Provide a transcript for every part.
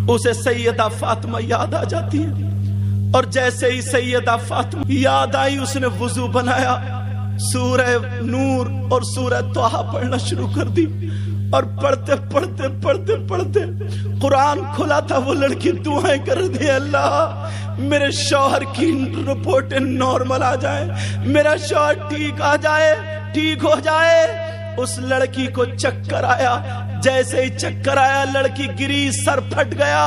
اسے سیدہ فاطمہ یاد آ جاتی ہے، اور جیسے ہی سیدہ فاطمہ یاد آئی اس نے وضو بنایا، سورہ نور اور سورہ طٰہٰ پڑھنا شروع کر دی، اور پڑھتے پڑھتے پڑھتے پڑھتے قرآن کھلا تھا، وہ لڑکی دعائیں کر دی، اللہ میرے شوہر کی رپورٹیں نارمل آ جائے، میرا شوہر ٹھیک آ جائے، ٹھیک ہو جائے۔ اس لڑکی کو چکر آیا، جیسے ہی چکر آیا لڑکی گری، سر پھٹ گیا،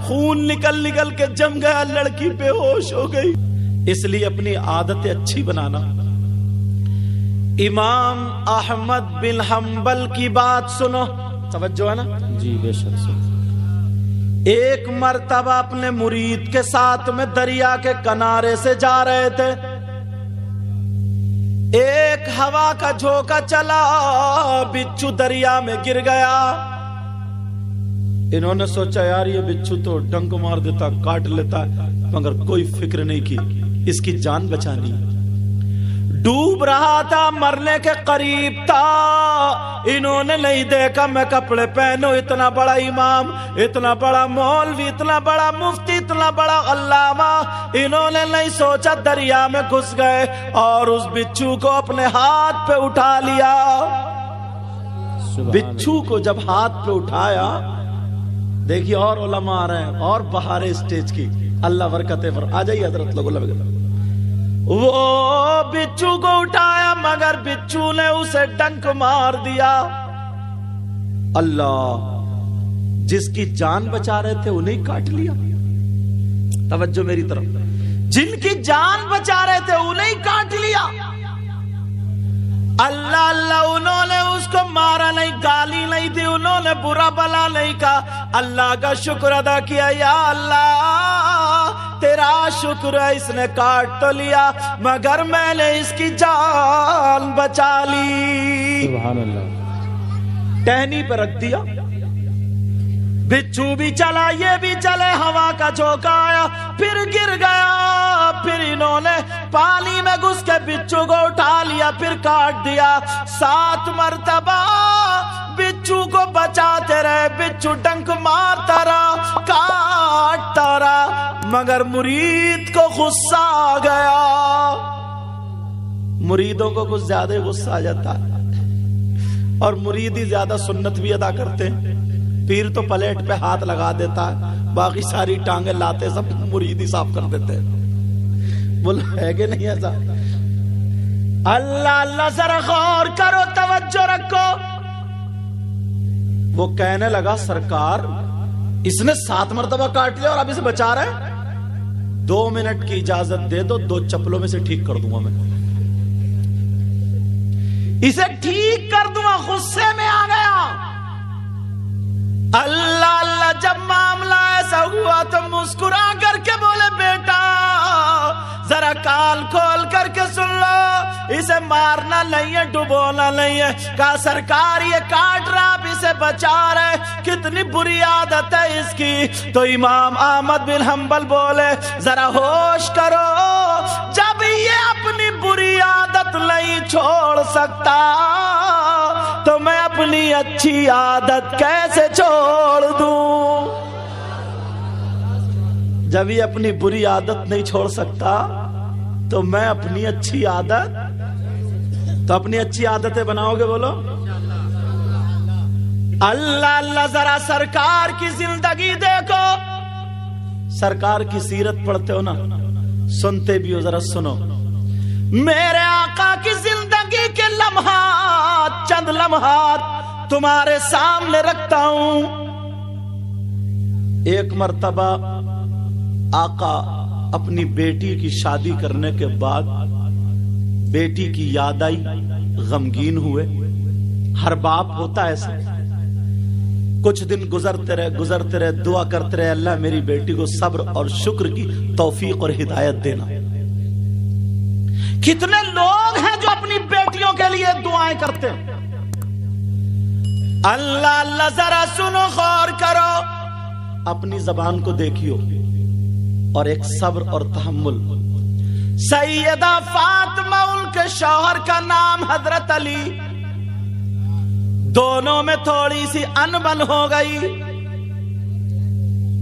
خون نکل نکل کے جم گیا، لڑکی بے ہوش ہو گئی۔ اس لیے اپنی عادتیں اچھی بنانا۔ امام احمد بن حنبل کی بات سنو، توجہ ہے نا جی بے شک سر۔ ایک مرتبہ اپنے مرید کے ساتھ میں دریا کے کنارے سے جا رہے تھے، ایک ہوا کا جھونکا چلا، بچھو دریا میں گر گیا۔ انہوں نے سوچا یار یہ بچھو تو ڈنک مار دیتا، کاٹ لیتا، مگر کوئی فکر نہیں کی اس کی جان بچانی۔ ڈوب رہا تھا، مرنے کے قریب تھا، انہوں نے نہیں دیکھا میں کپڑے پہنوں، اتنا بڑا امام، اتنا بڑا مولوی، اتنا بڑا مفتی، اتنا بڑا علامہ، انہوں نے نہیں سوچا، دریا میں گھس گئے اور اس بچھو کو اپنے ہاتھ پہ اٹھا لیا۔ بچھو کو جب ہاتھ پہ اٹھایا، دیکھیے اور علماء آ رہے ہیں اور بہار اسٹیج کی، اللہ برکت پر آ جائیے حضرت لوگ۔ وہ بچھو کو اٹھایا مگر بچھو نے اسے ڈنک مار دیا۔ اللہ، جس کی جان بچا رہے تھے انہیں کاٹ لیا۔ توجہ میری طرف، جن کی جان بچا رہے تھے انہیں کاٹ لیا۔ اللہ اللہ، انہوں نے اس کو مارا نہیں، گالی نہیں دی، انہوں نے برا بلا نہیں کہا، اللہ کا شکر ادا کیا، یا اللہ تیرا شکر ہے، اس نے کاٹ تو لیا مگر میں نے اس کی جان بچا لی۔ سبحان اللہ۔ ٹہنی پہ رکھ دیا، بچھو بھی چلا، یہ بھی چلے، ہوا کا جھونکا آیا، پھر گر گیا، پھر انہوں نے پانی میں گھس کے بچھو کو اٹھا لیا، پھر کاٹ دیا۔ 7 مرتبہ بچھو کو بچاتے رہے، بچھو ڈنک مارتا رہا، کاٹتا رہا، مگر مرید کو غصہ آ گیا۔ مریدوں کو کچھ زیادہ غصہ آ جاتا ہے، اور مرید ہی زیادہ سنت بھی ادا کرتے ہیں۔ پیر تو پلیٹ پہ ہاتھ لگا دیتا ہے، باقی ساری ٹانگیں لاتے سب مرید ہی صاف کر دیتے ہیں۔ بول ہے کہ نہیں ایسا؟ اللہ اللہ، ذرا غور کرو، توجہ رکھو۔ وہ کہنے لگا سرکار اس نے 7 مرتبہ کاٹ لیا اور اب اسے بچا رہے ہیں، 2 منٹ کی اجازت دے دو، 2 چپلوں میں سے ٹھیک کر دوں گا، میں اسے ٹھیک کر دوں گا۔ غصے میں آ گیا۔ اللہ اللہ، جب معاملہ ایسا ہوا تو مسکرا کر کے بولے بیٹا ذرا کال کھول کر کے سن لو، اسے مارنا نہیں ہے، ڈبونا نہیں ہے۔ کہا سرکار یہ کاٹ رہا، اب اسے بچا رہے، کتنی بری عادت ہے اس کی۔ تو امام احمد بن حنبل بولے ذرا ہوش کرو، جب یہ اپنی بری عادت نہیں چھوڑ سکتا تو میں اپنی اچھی عادت کیسے چھوڑ دوں؟ جب یہ اپنی بری عادت نہیں چھوڑ سکتا تو میں اپنی اچھی عادت، تو اپنی اچھی عادتیں بناؤ گے؟ بولو اللہ اللہ۔ ذرا سرکار کی زندگی دیکھو، سرکار کی سیرت پڑھتے ہو نا، سنتے بھی ہو، ذرا سنو۔ میرے آقا کی زندگی کے لمحات، چند لمحات تمہارے سامنے رکھتا ہوں۔ ایک مرتبہ آقا اپنی بیٹی کی شادی کرنے کے بعد بیٹی کی یاد آئی، غمگین ہوئے۔ ہر باپ ہوتا ہے ایسا۔ کچھ دن گزرتے رہے، دعا کرتے رہے، اللہ میری بیٹی کو صبر اور شکر کی توفیق اور ہدایت دینا۔ کتنے لوگ ہیں جو اپنی بیٹیوں کے لیے دعائیں کرتے ہیں؟ اللہ اللہ، ذرا سنو، غور کرو، اپنی زبان کو دیکھیو، اور ایک صبر اور تحمل۔ سیدہ فاطمہ، ان کے شوہر کا نام حضرت علی، دونوں میں تھوڑی سی انبن ہو گئی،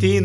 3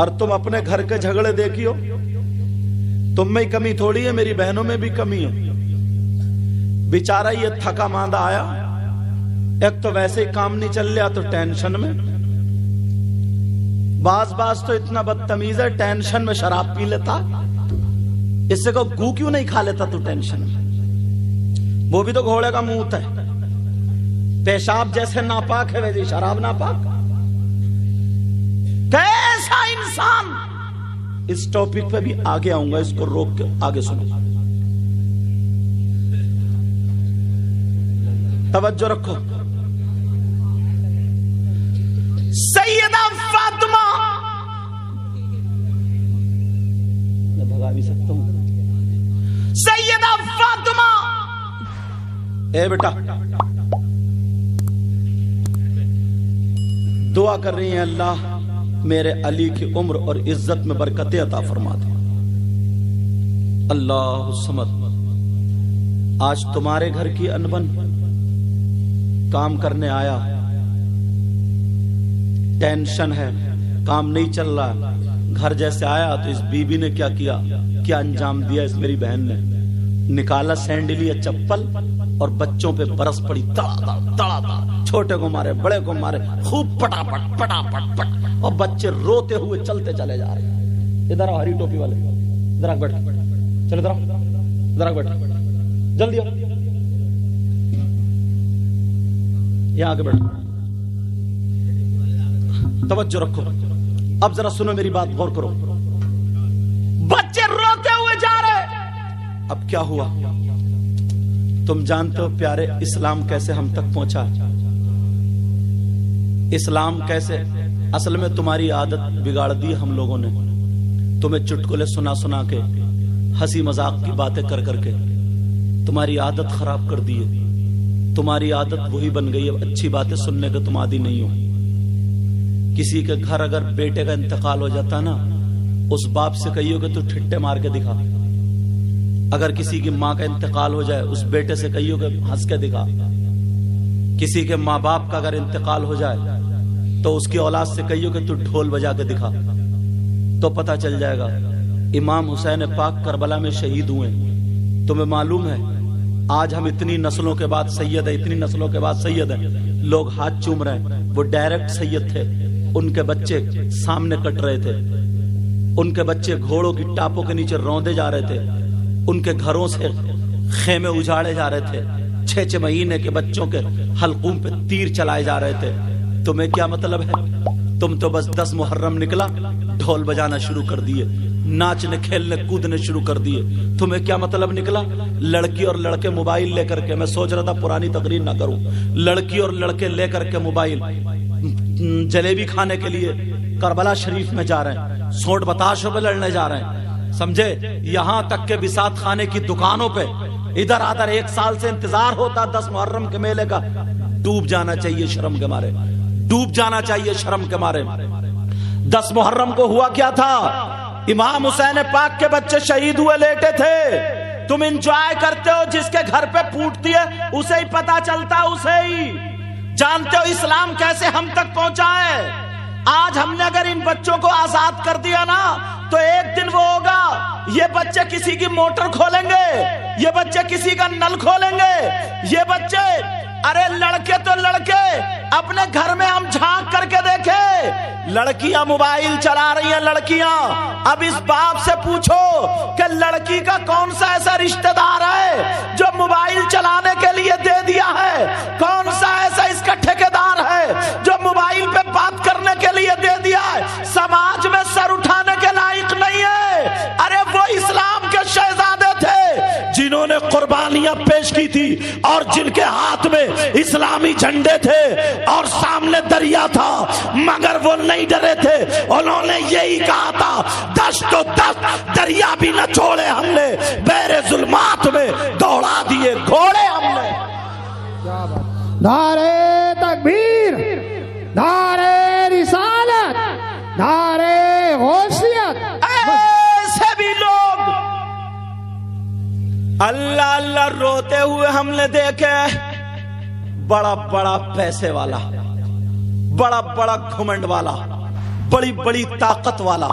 اور تم اپنے گھر کے جھگڑے دیکھیو, تم میں کمی تھوڑی ہے, میری بہنوں میں بھی کمی ہے. بیچارہ یہ تھکا ماندہ آیا, ایک تو ویسے ہی کام نہیں چل رہا تو ٹینشن میں, باز تو اتنا بدتمیز ہے ٹینشن میں شراب پی لیتا. اس سے کو گو کیوں نہیں کھا لیتا تو ٹینشن میں؟ وہ بھی تو گھوڑے کا منہ ہے, پیشاب جیسے ناپاک ہے ویسے شراب ناپاک. کیسا انسان. اس ٹاپک پہ بھی آگے آؤں گا, اس کو روک کے آگے سنو, توجہ رکھو. سیدہ فاطمہ, میں بھگا بھی سکتا ہوں. سیدہ فاطمہ, اے بیٹا دعا کر رہی ہیں, اللہ میرے علی کی عمر اور عزت میں برکتیں عطا فرما دے. اللہ الصمد. آج تمہارے گھر کی انبن کام کرنے آیا, ٹینشن ہے, کام نہیں چل رہا. گھر جیسے آیا تو اس بی بی نے کیا انجام دیا. اس میری بہن نے نکالا سینڈل یا چپل اور بچوں پہ برس پڑی, تڑا, چھوٹے کو مارے, بڑے کو مارے, خوب پٹا پٹ, اور بچے روتے ہوئے چلتے چلے جا رہے ہیں. ادھر ہری ٹوپی والے, ادھر بیٹھ, چلو ادھر بیٹھ, جلدی آؤ, یہاں آگے بیٹھ. توجہ رکھو, اب ذرا سنو میری بات, غور کرو. بچے روتے ہوئے جا رہے. اب کیا ہوا تم جانتے ہو پیارے, اسلام کیسے ہم تک پہنچا. اسلام کیسے, اصل میں تمہاری عادت بگاڑ دی ہم لوگوں نے. تمہیں چٹکلے سنا کے, ہنسی مذاق کی باتیں کر کے تمہاری عادت خراب کر دی ہے. تمہاری عادت وہی بن گئی ہے, اچھی باتیں سننے کے تم عادی نہیں ہو. کسی کے گھر اگر بیٹے کا انتقال ہو جاتا نا, اس باپ سے کہیو کہ تو ٹھٹے مار کے دکھا. اگر کسی کی ماں کا انتقال ہو جائے, اس بیٹے سے کہیو کہ ہنس کے دکھا. کسی کے ماں باپ کا اگر انتقال ہو جائے تو اس کی اولاد سے کہیو کہ تو ڈھول بجا کے دکھا, تو پتہ چل جائے گا. امام حسین پاک کربلا میں شہید ہوئے. تمہیں معلوم ہے آج ہم اتنی نسلوں کے بعد سید ہیں, اتنی نسلوں کے بعد سید ہیں, لوگ ہاتھ چوم رہے ہیں. وہ ڈائریکٹ سید تھے, ان کے بچے سامنے کٹ رہے تھے, ان کے بچے گھوڑوں کی ٹاپوں کے نیچے روندے جا رہے تھے, ان کے گھروں سے خیمے اجاڑے جا رہے تھے, 6 مہینے کے بچوں کے حلقوں پہ تیر چلائے جا رہے تھے. تمہیں کیا مطلب ہے؟ تم تو بس 10 محرم نکلا ڈھول بجانا شروع کر دیے, ناچنے کھیلنے کودنے شروع کر دیے. تمہیں کیا مطلب نکلا؟ لڑکی اور لڑکے موبائل لے کر کے, میں سوچ رہا تھا پرانی تقریر نہ کروں, لڑکی اور لڑکے لے کر کے موبائل جلیبی کھانے کے لیے کربلا شریف میں جا رہے ہیں, سوٹ بتاشوں پہ لڑنے جا رہے ہیں, سمجھے. یہاں تک کہ بسات خانے کی دکانوں پہ ادھر آدھر 1 سال سے انتظار ہوتا 10 محرم کے میلے کا. ڈوب جانا چاہیے شرم کے مارے, ڈوب جانا چاہیے شرم کے مارے. 10 محرم کو ہوا کیا تھا؟ امام حسین پاک کے بچے شہید ہوئے لیٹے تھے. تم انجوائے کرتے ہو, جس کے گھر پہ پھوٹتی ہے اسے ہی پتا چلتا, اسے ہی جانتے ہو اسلام کیسے ہم تک پہنچا ہے. آج ہم نے اگر ان بچوں کو آزاد کر دیا نا, تو ایک دن وہ ہوگا یہ بچے کسی کی موٹر کھولیں گے, یہ بچے کسی کا نل کھولیں گے, یہ بچے, ارے لڑکے تو لڑکے, اپنے گھر میں ہم جھانک کر کے دیکھیں, لڑکیاں موبائل چلا رہی ہیں لڑکیاں. اب اس باپ سے پوچھو کہ لڑکی کا کون سا ایسا رشتہ دار ہے جو موبائل چلانے کے لیے دے دیا ہے؟ کون سا ایسا اس کا ٹھیکیدار ہے جو موبائل پہ بات کرنے کے لیے دے دیا ہے؟ سماج میں سر اٹھانے کے لائق نہیں ہے. ارے وہ اسلام کے شہزادے تھے جنہوں نے قربانیاں پیش کی تھی, اور جن کے ہاتھ میں اسلامی جھنڈے تھے اور سامنے دریا تھا, مگر وہ نہیں ڈرے تھے. انہوں نے یہی کہا تھا, دشت و دست دریا بھی نہ چھوڑے ہم نے, بیر ظلمات میں دوڑا دیے گھوڑے ہم نے. نعرے تکبیر, نعرے رسالت, نعرے غوثیت. ایسے بھی لوگ اللہ اللہ روتے ہوئے ہم نے دیکھے. بڑا بڑا پیسے والا, بڑا بڑا گھمنڈ والا, بڑی بڑی طاقت والا،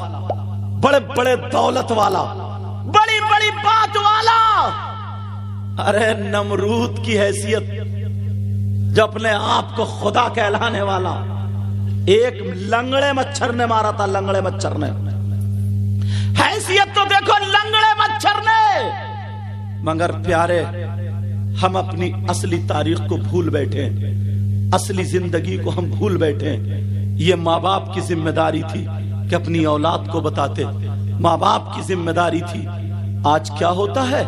بڑے بڑے دولت والا، بڑی بڑی بات والا، ارے نمرود کی حیثیت جو اپنے آپ کو خدا کہلانے والا، ایک لنگڑے مچھر نے مارا تھا، لنگڑے مچھر نے، حیثیت تو دیکھو لنگڑے مچھر نے۔ مگر پیارے، ہم اپنی اصلی تاریخ کو بھول بیٹھے، اصلی زندگی کو ہم بھول بیٹھے۔ یہ ماں باپ کی ذمہ داری تھی کہ اپنی اولاد کو بتاتے، ماں باپ کی ذمہ داری تھی۔ آج کیا ہوتا ہے؟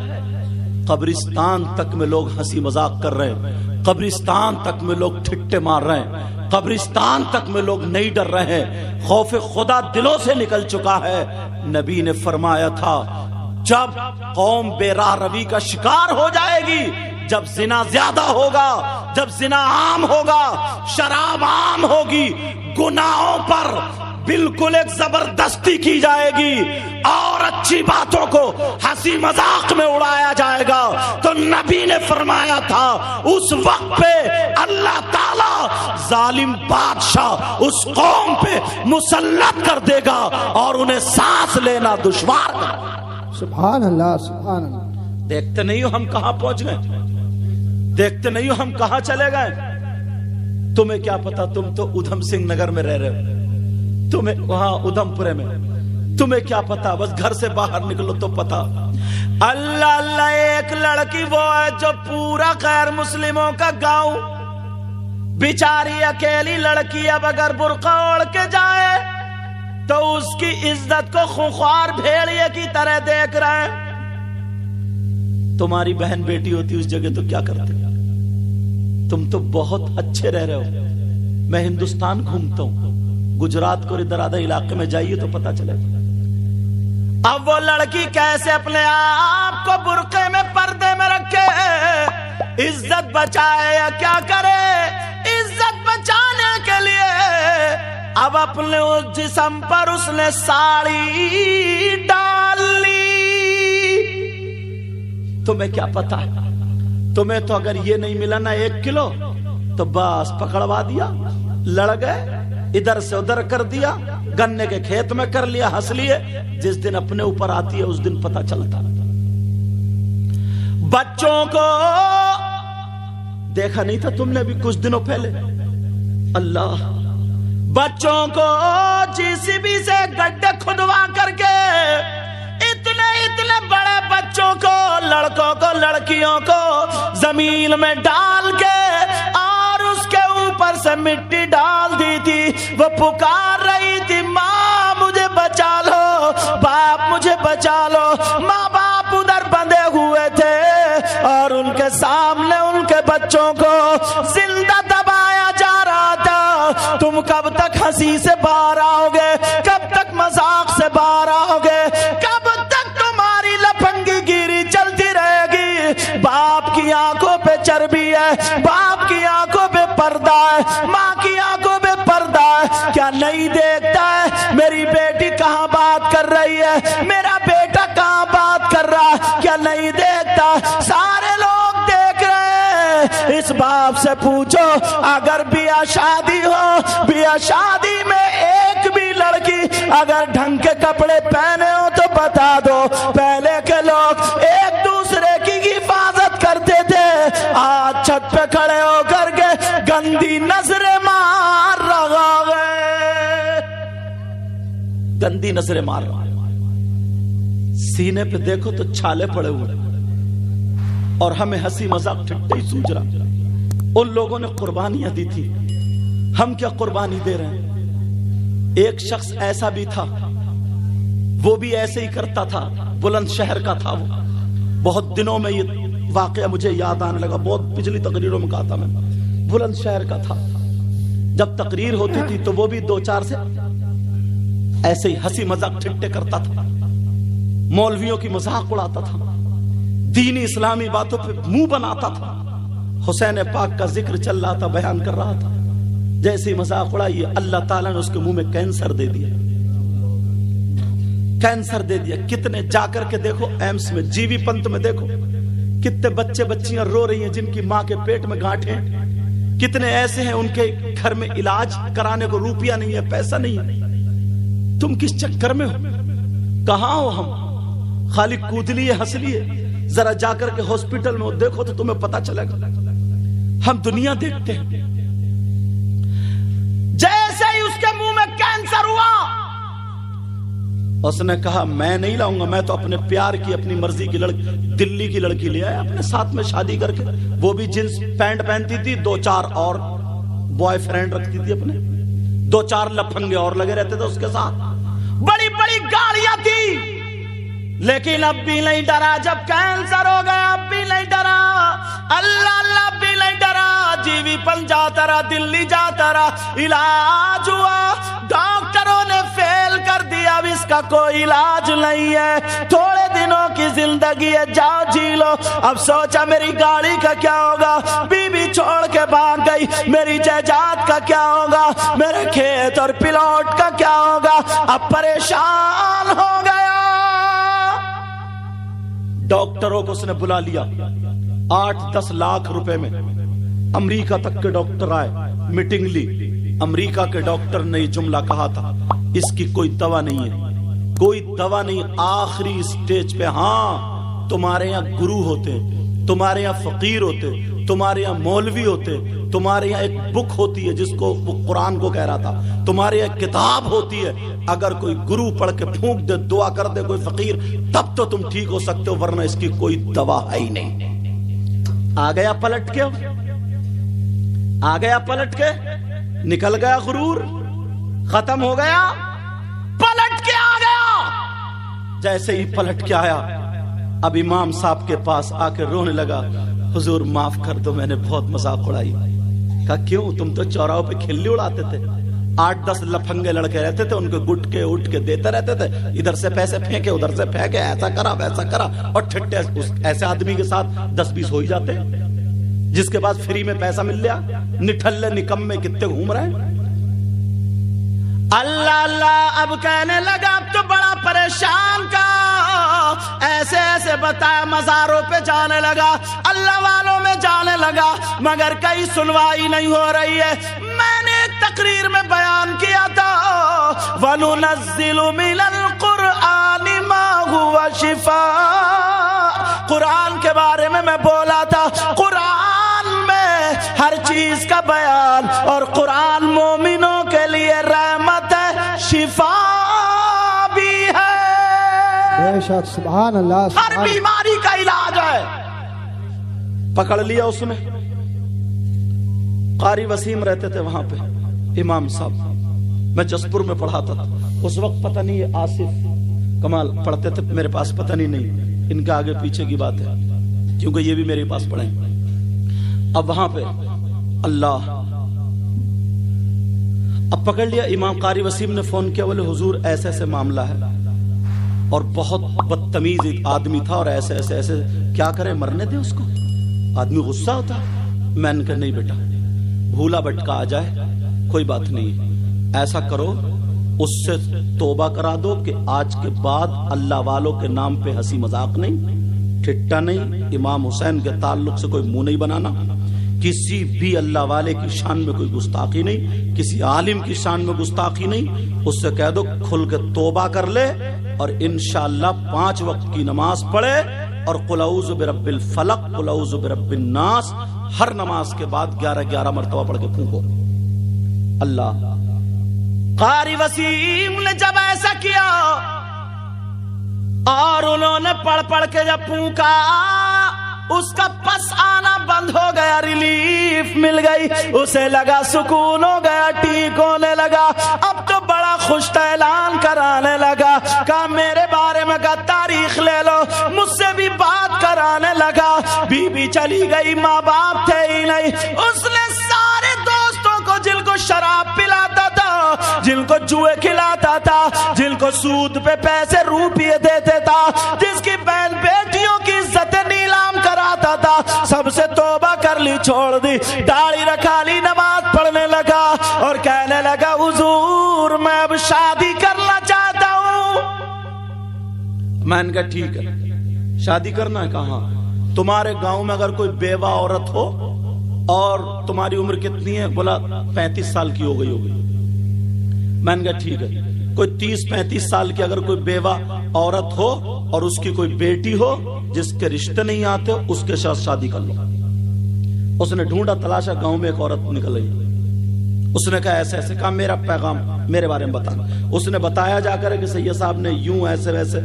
قبرستان تک میں لوگ ہنسی مذاق کر رہے ہیں، قبرستان تک میں لوگ ٹھٹے مار رہے ہیں، قبرستان تک میں لوگ نہیں ڈر رہے ہیں، خوف خدا دلوں سے نکل چکا ہے۔ نبی نے فرمایا تھا جب قوم بے راہ روی کا شکار ہو جائے گی، جب زنا زیادہ ہوگا، جب زنا عام ہوگا، شراب عام ہوگی، گناہوں پر بالکل ایک زبردستی کی جائے گی اور اچھی باتوں کو ہنسی مذاق میں اڑایا جائے گا، تو نبی نے فرمایا تھا اس وقت پہ اللہ تعالی ظالم بادشاہ اس قوم پہ مسلط کر دے گا اور انہیں سانس لینا دشوار کر دے گا۔ سبحان اللہ، سبحان اللہ۔ دیکھتے نہیں ہو ہم کہاں پہنچ گئے، دیکھتے نہیں ہو ہم کہاں چلے گئے۔ تمہیں کیا پتا، تم تو ادھم سنگھ نگر میں رہ رہے ہو، تمہیں وہاں ادھم پورے میں، تمہیں کیا پتا، بس گھر سے باہر نکلو تو پتا۔ اللہ اللہ، ایک لڑکی وہ ہے جو پورا غیر مسلموں کا گاؤں، بیچاری اکیلی لڑکی اب اگر برقع اوڑھ کے جائے تو اس کی عزت کو خونخوار بھیڑیے کی طرح دیکھ رہے ہیں۔ تمہاری بہن بیٹی ہوتی اس جگہ تو کیا کرتے؟ تم تو بہت اچھے رہ رہے ہو۔ میں ہندوستان گھومتا ہوں، گجرات کو ادھر آدھا علاقے میں جائیے تو پتا چلے اب وہ لڑکی کیسے اپنے آپ کو برقعے میں پردے میں رکھے، عزت بچائے یا کیا کرے۔ عزت بچانے کے لیے اب اپنے اس جسم پر اس نے ساڑی ڈال لی۔ تمہیں کیا پتا، تمہیں تو اگر یہ نہیں ملا نا 1 کلو تو بس پکڑوا دیا، لڑ گئے، ادھر سے ادھر کر دیا، گنے کے کھیت میں کر لیا، ہنس لیے۔ جس دن اپنے اوپر آتی ہے اس دن پتا چلتا۔ بچوں کو دیکھا نہیں تھا تم نے بھی کچھ دنوں پہلے؟ اللہ، بچوں کو JCB سے گڈھے کھدوا کر کے اتنے بڑے بچوں کو، لڑکوں کو لڑکیوں کو زمین میں ڈال کے اور اس کے اوپر سے مٹی ڈال دی تھی۔ وہ پکار رہی تھی ماں مجھے بچا لو، باپ مجھے بچا لو۔ ماں باپ ادھر بندھے ہوئے تھے اور ان کے سامنے ان کے بچوں کو زندہ دبایا جا رہا تھا۔ تم کب تک ہنسی سے باہر آؤ گے؟ کب تک مذاق سے باہر آؤ گے؟ کب تک تمہاری لپنگی گیری چلتی رہے گی؟ باپ کی آنکھوں پہ چربی ہے، باپ کی آنکھوں پہ پردہ ہے، ماں کی آنکھوں پہ پردہ ہے۔ کیا نہیں دیکھتا ہے میری بیٹی کہاں بات کر رہی ہے، میرا بیٹا کہاں بات کر رہا ہے؟ کیا نہیں دیکھتا؟ سارے لوگ دیکھ رہے ہیں۔ اس باپ سے پوچھو اگر بیاہ شادی ہو، بیاہ شادی میں ایک بھی لڑکی اگر ڈھنگ کے کپڑے پہنے ہو تو بتا دو، پہلے کے لوگ ایک دوسرے کی حفاظت کرتے تھے، آج چھت پہ کھڑے ہو کر کے گندی نظریں مار رہا ہے، گندی نظریں مار رہا ہے۔ سینے پہ دیکھو تو چھالے پڑے ہوئے اور ہمیں ہنسی مذاق ٹھٹے ہی سوچ رہا۔ ان لوگوں نے قربانیاں دی تھی، ہم کیا قربانی دے رہے ہیں؟ ایک شخص ایسا بھی تھا، وہ بھی ایسے ہی کرتا تھا، بلند شہر کا تھا وہ۔ بہت دنوں میں یہ واقعہ مجھے یاد آنے لگا، بہت پچھلی تقریروں میں کہا تھا میں، بلند شہر کا تھا۔ جب تقریر ہوتی تھی تو وہ بھی 2-4 سے ایسے ہی ہنسی مذاق ٹھٹے کرتا تھا، مولویوں کی مذاق اڑاتا تھا، دینی اسلامی باتوں پہ منہ بناتا تھا۔ حسین پاک کا ذکر چل رہا تھا، بیان کر رہا تھا، جیسے ہی مذاق اڑائی اللہ تعالیٰ نے اس کے منہ میں کینسر دے دیا، کینسر دے دیا۔ کتنے جا کر کے دیکھو ایمس میں، جی وی پنت میں دیکھو کتنے بچے بچیاں رو رہی ہیں جن کی ماں کے پیٹ میں گانٹھ ہیں، کتنے ایسے ہیں ان کے گھر میں علاج کرانے کو روپیہ نہیں ہے، پیسہ نہیں ہے، تم کس چکر میں ہو؟ کہاں ہو؟ ہم خالی کود لیے ہنس لیے؟ ذرا جا کر کے ہاسپٹل میں دیکھو تو تمہیں پتا چلے گا۔ ہم دنیا دیکھتے ہیں۔ جیسے ہی اس کے منہ میں کینسر ہوا، اس نے کہا میں نہیں لاؤں گا، میں تو اپنے پیار کی اپنی مرضی کی لڑکی دلی کی لڑکی لے آیا اپنے ساتھ میں شادی کر کے۔ وہ بھی جنس پینٹ پہنتی تھی، 2-4 اور بوائے فرینڈ رکھتی تھی اپنے، 2-4 لفنگے اور لگے رہتے تھے اس کے ساتھ، بڑی بڑی گاڑیاں تھی، لیکن اب بھی نہیں ڈرا۔ جب کینسر ہو گیا اب بھی نہیں ڈرا، اللہ اللہ اب بھی نہیں ڈرا۔ جیوی پل جاتا رہا، دلی جاتا رہا، علاج ہوا، ڈاکٹروں نے فیل کر دیا، اب اس کا کوئی علاج نہیں ہے، تھوڑے دنوں کی زندگی ہے، جاؤ جی لو۔ اب سوچا میری گاڑی کا کیا ہوگا، بیوی چھوڑ کے بھاگ گئی، میری جائیداد کا کیا ہوگا، میرے کھیت اور پلاٹ کا کیا ہوگا، اب پریشان ہو گیا۔ ڈاکٹروں کو اس نے بلا لیا، 8-10 لاکھ روپے میں امریکہ تک کے ڈاکٹر آئے، میٹنگ لی۔ امریکہ کے ڈاکٹر نے یہ جملہ کہا تھا، اس کی کوئی دوا نہیں ہے، کوئی دوا نہیں، آخری سٹیج پہ۔ ہاں تمہارے یہاں گرو ہوتے، تمہارے یہاں فقیر ہوتے، تمہارے یہاں مولوی ہوتے، تمہارے یہاں ایک بک ہوتی ہے جس کو وہ قرآن کو کہہ رہا تھا، تمہارے یہاں کتاب ہوتی ہے، اگر کوئی گرو پڑھ کے پھونک دے، دعا کر دے کوئی فقیر، تب تو تم ٹھیک ہو سکتے ہو، ورنہ اس کی کوئی دوا ہے ہی نہیں۔ آ گیا پلٹ کے، آ گیا پلٹ کے، نکل گیا غرور، ختم ہو گیا، پلٹ کے آ گیا۔ جیسے ہی پلٹ کے آیا، اب امام صاحب کے پاس آ کے رونے لگا، حضور معاف کر دو، میں نے بہت مذاق اڑائی۔ کہا کیوں؟ تم تو چوراہوں پہ کھلی اڑاتے تھے، 8-10 لفنگے لڑکے رہتے تھے، ان کو گٹکے اٹھ کے دیتے رہتے تھے، ادھر سے پیسے پھینکے ادھر سے پھینکے، ایسا کرا ویسا کرا، اور ٹھٹے ایسے آدمی کے ساتھ 10-20 ہو ہی جاتے، جس کے بعد فری میں پیسہ مل لیا۔ نٹھلے نکمے کتنے گھوم رہے ہیں۔ اللہ اللہ اب کہنے لگا اب تو بڑا پریشان کا، ایسے ایسے بتایا، مزاروں پہ جانے لگا، اللہ والوں میں جانے لگا، مگر کئی سنوائی نہیں ہو رہی ہے۔ میں نے ایک تقریر میں بیان کیا تھا، وَنُنَزِّلُ مِنَ الْقُرْآنِ مَا هُوَ شِفَاءٌ، قرآن کے بارے میں بولا تھا، قرآن میں ہر چیز کا بیان، اور قرآن مومنوں کے لیے رحمت ہے، شفا بھی ہے، بے شک، سبحان اللہ، ہر بیماری کا علاج ہے۔ پکڑ لیا اس نے۔ قاری وسیم رہتے تھے وہاں پہ، امام صاحب، میں جسپور میں پڑھاتا تھا اس وقت، پتہ نہیں یہ آصف کمال پڑھتے تھے میرے پاس، پتہ نہیں ان کا آگے پیچھے کی بات ہے، کیونکہ یہ بھی میرے پاس پڑھے۔ اب وہاں پہ اللہ، اب پکڑ لیا۔ امام قاری وسیم نے فون کیا، بولے حضور ایسے ایسے معاملہ ہے، اور بہت بدتمیز ایک آدمی تھا، اور ایسے ایسے ایسے، کیا کرے، مرنے دے اس کو، آدمی غصہ ہوتا۔ میں نے کہا نہیں بیٹا، بھولا بھٹکا آ جائے کوئی بات نہیں، ایسا کرو اس سے توبہ کرا دو کہ آج کے بعد اللہ والوں کے نام پہ ہنسی مذاق نہیں، ٹھٹا نہیں، امام حسین کے تعلق سے کوئی منہ نہیں بنانا، کسی بھی اللہ والے کی شان میں کوئی گستاخی نہیں، کسی عالم کی شان میں گستاخی نہیں، اس سے کہہ دو کھل کے توبہ کر لے، اور انشاءاللہ 5 وقت کی نماز پڑھے، اور قل اعوذ برب الفلق، قل اعوذ برب الناس ہر نماز کے بعد 11 مرتبہ پڑھ کے پھونکو۔ اللہ، قاری وسیم نے جب ایسا کیا اور انہوں نے پڑھ کے جب پھونکا، اس کا پس آنا بند ہو گیا، ریلیف مل گئی، اسے لگا سکون ہو گیا، ٹھیک ہونے لگا، اب تو بڑا خوش اعلان کرانے لگا، کہا میرے بارے میں کا تاریخ لے لو، مجھ سے بھی بات کرانے لگا۔ بیوی چلی گئی، ماں باپ تھے ہی نہیں، اس نے سارے دوستوں کو، جن کو شراب پلاتا تھا، جن کو جوئے کھلاتا تھا، جن کو سود پہ پیسے روپیے دیتے تھا، جس کی بہن بیٹیوں کی عزت نیلام کراتا تھا، سب سے توبہ کر لی، چھوڑ دی، داڑھی رکھا لی، نماز پڑھنے لگا، اور کہنے لگا حضور میں اب شادی کرنا چاہتا ہوں۔ میں نے کہا ٹھیک ہے، شادی کرنا ہے؟ کہاں؟ تمہارے گاؤں میں اگر کوئی بیوہ عورت ہو اور تمہاری عمر کتنی ہے؟ بولا 35 سال کی ہو گئی ہوگی۔ میں نے کہا ٹھیک ہے، کوئی 30-35 سال کی اگر کوئی بیوہ عورت ہو اور اس کی کوئی بیٹی ہو جس کے رشتے نہیں آتے اس کے ساتھ شادی کر لو. اس نے ڈھونڈا تلاشا، گاؤں میں ایک عورت نکل رہی. اس نے کہا ایسے ایسے، کہا میرا پیغام میرے بارے میں بتانا. اس نے بتایا جا کر کہ سید صاحب نے یوں ایسے ویسے،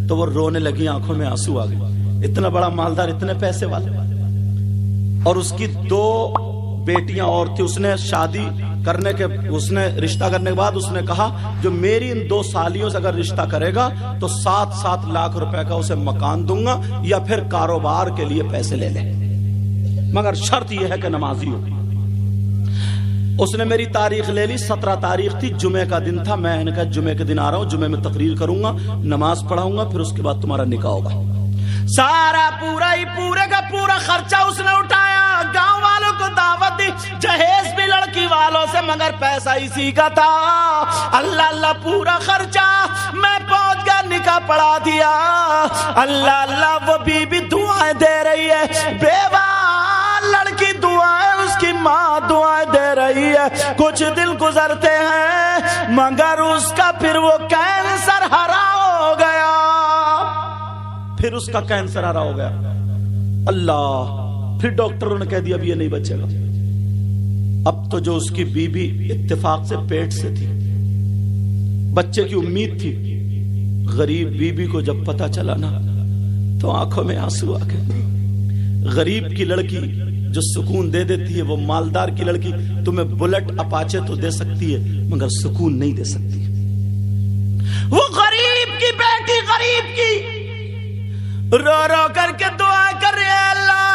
تو وہ رونے لگی، آنکھوں میں آنسو آ گئے. اتنا بڑا مالدار، اتنے پیسے والے، اور اس کی 2 بیٹیاں اور تھی. اس نے شادی کرنے کے، اس نے رشتہ کرنے کے بعد اس نے کہا جو میری ان 2 سالیوں سے اگر رشتہ کرے گا تو 7-7 لاکھ روپے کا اسے مکان دوں گا یا پھر کاروبار کے لیے پیسے لے لے، مگر شرط یہ ہے کہ نمازی ہو. اس نے میری تاریخ لے لی. 17 تاریخ تھی، جمعے کا دن تھا. میں نے کہا جمعے کے دن آ رہا ہوں، جمعے میں تقریر کروں گا، نماز پڑھاؤں گا، پھر اس کے بعد تمہارا نکاح ہوگا. سارا پورے کا پورا خرچہ اس نے اٹھایا، گاؤں والوں کو دعوت دی، جہیز بھی لڑکی والوں سے، مگر پیسہ اسی کا تھا. اللہ اللہ پورا خرچہ. میں پہنچ گیا، نکاح پڑھا دیا. اللہ اللہ وہ بی دعائیں دے رہی ہے، بیوہ لڑکی دعائیں، اس کی ماں دعائیں دے رہی ہے. کچھ دن گزرتے ہیں مگر اس کا پھر وہ کینسر ہرا ہو گیا. پھر اس کا کینسر ہرا ہو گیا. اللہ، پھر ڈاکٹروں نے کہہ دیا اب یہ نہیں بچے گا. اب تو جو اس کی بیوی اتفاق سے پیٹ سے تھی، بچے کی امید تھی، غریب بیوی کو جب پتا چلا نا تو آنکھوں میں آنسو آ گئے. غریب کی لڑکی جو سکون دے دیتی ہے، وہ مالدار کی لڑکی تمہیں بلٹ اپاچے تو دے سکتی ہے مگر سکون نہیں دے سکتی. وہ غریب کی بیٹی، غریب کی رو رو کر کے دعا کر رہے ہیں، اللہ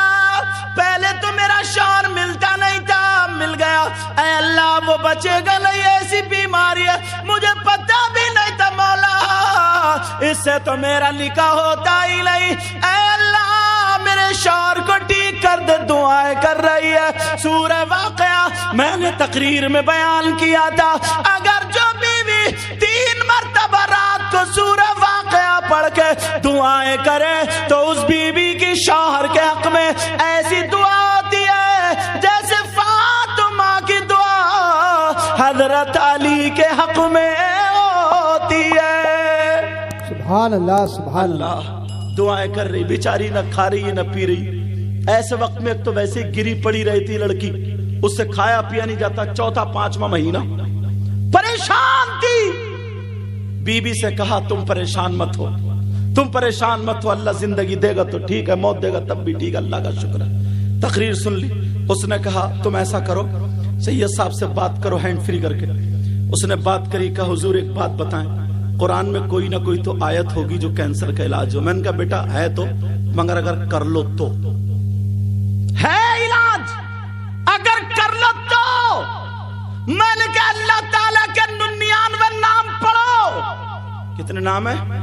پہلے تو میرا شوہر ملتا نہیں تھا، مل گیا، اے اللہ وہ بچے گا نہیں، ایسی بیماری ہے مجھے پتا بھی نہیں تھا مولا، اس سے تو میرا نکاح ہوتا ہی نہیں، اے اللہ میرے شوہر کو ٹھیک کر دے. دعائیں کر رہی ہے. سورہ واقعہ میں نے تقریر میں بیان کیا تھا، اگر جو بیوی 3 مرتبہ رات کو سورہ واقعہ پڑھ کے دعائیں کرے تو اس بیوی کی شوہر کے حق میں ایسی دعا ہوتی ہے جیسے فاطمہ کی دعا حضرت علی کے حق میں ہوتی ہے. سبحان اللہ، سبحان اللہ. دعائیں کر رہی، بیچاری نہ کھا رہی نہ پی رہی. ایسے وقت میں ایک تو ویسے گری پڑی رہی تھی لڑکی، اس سے کھایا پیا نہیں جاتا، 4-5واں مہینہ، پریشان تھی. بی بی سے کہا تم پریشان مت ہو، تم پریشان مت ہو، اللہ زندگی دے گا تو ٹھیک ہے، موت دے گا تب بھی ٹھیک ہے، اللہ کا شکر ہے. تقریر سن لی. اس نے کہا تم ایسا کرو، سید صاحب سے بات کرو ہینڈ فری کر کے. اس نے بات کری، کہا حضور ایک بات بتائیں، قرآن میں کوئی نہ کوئی تو آیت ہوگی جو کینسر کا علاج ہو. میں نے کہا بیٹا ہے تو، مگر اگر کر لو تو ہے علاج، اگر کر لو تو. میں نے کہا اللہ تعالیٰ کے 99 نام پڑھو. کتنے نام ہیں؟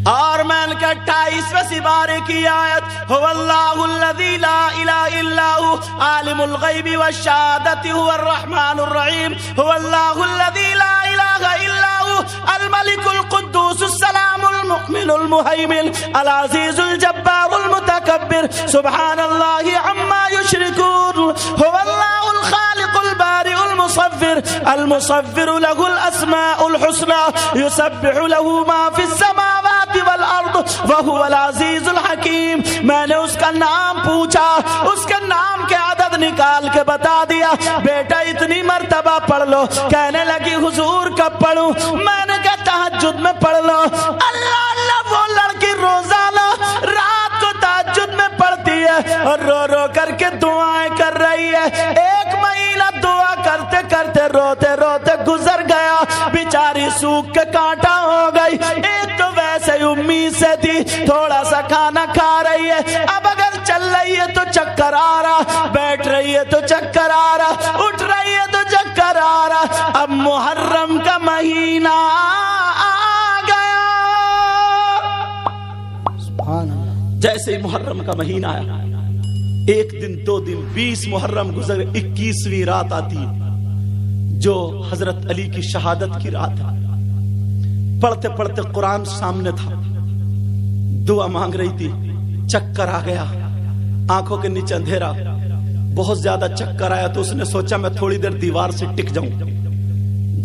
اور میں نے کہا 28ویں سپارے کی آیت، هو اللہ الذی لا الہ الا هو عالم الغیب والشہادۃ هو الرحمن الرحیم، هو اللہ الذی لا الہ الا هو الملک القدوس السلام المؤمن المہیمن العزیز الجبار المتکبر سبحان اللہ عما یشرکون، هو اللہ الخالق البارئ المصور المصور له الاسماء الحسنى يسبح له ما في السماوات والارض وهو العزیز الحکیم. میں نے اس کا نام پوچھا، اس کے نام کے عدد نکال کے بتا دیا. بیٹا اتنی مرتبہ پڑھ لو. کہنے لگی حضور کب پڑھوں؟ میں نے کہا تہجد میں پڑھ لو. اللہ اللہ وہ لڑکی روزانہ رات کو تہجد میں پڑھتی ہے اور رو رو کر کے دعائیں کر رہی ہے. 1 مہینہ دعا کرتے کرتے روتے روتے گزر گیا. بیچاری سوکھ کے کانٹا ہو گئی. ایک تو ویسے امید سے تھی، تھوڑا سا کھانا کھا رہی ہے، اب اگر چل رہی ہے تو چکر آ رہا، بیٹھ رہی ہے تو چکر آ رہا، اٹھ رہی ہے تو چکر آ رہا. اب محرم کا مہینہ آ گیا. سبحان اللہ. جیسے ہی محرم کا مہینہ آیا، 1 دن 2 دن 20 محرم گزر، 21ویں رات آتی ہے جو حضرت علی کی شہادت کی رات ہے. پڑھتے پڑھتے قرآن سامنے تھا، دعا مانگ رہی تھی، چکر آ گیا، آنکھوں کے نیچے اندھیرا، بہت زیادہ چکر آیا تو اس نے سوچا میں تھوڑی دیر دیوار سے ٹک جاؤں.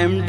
MD?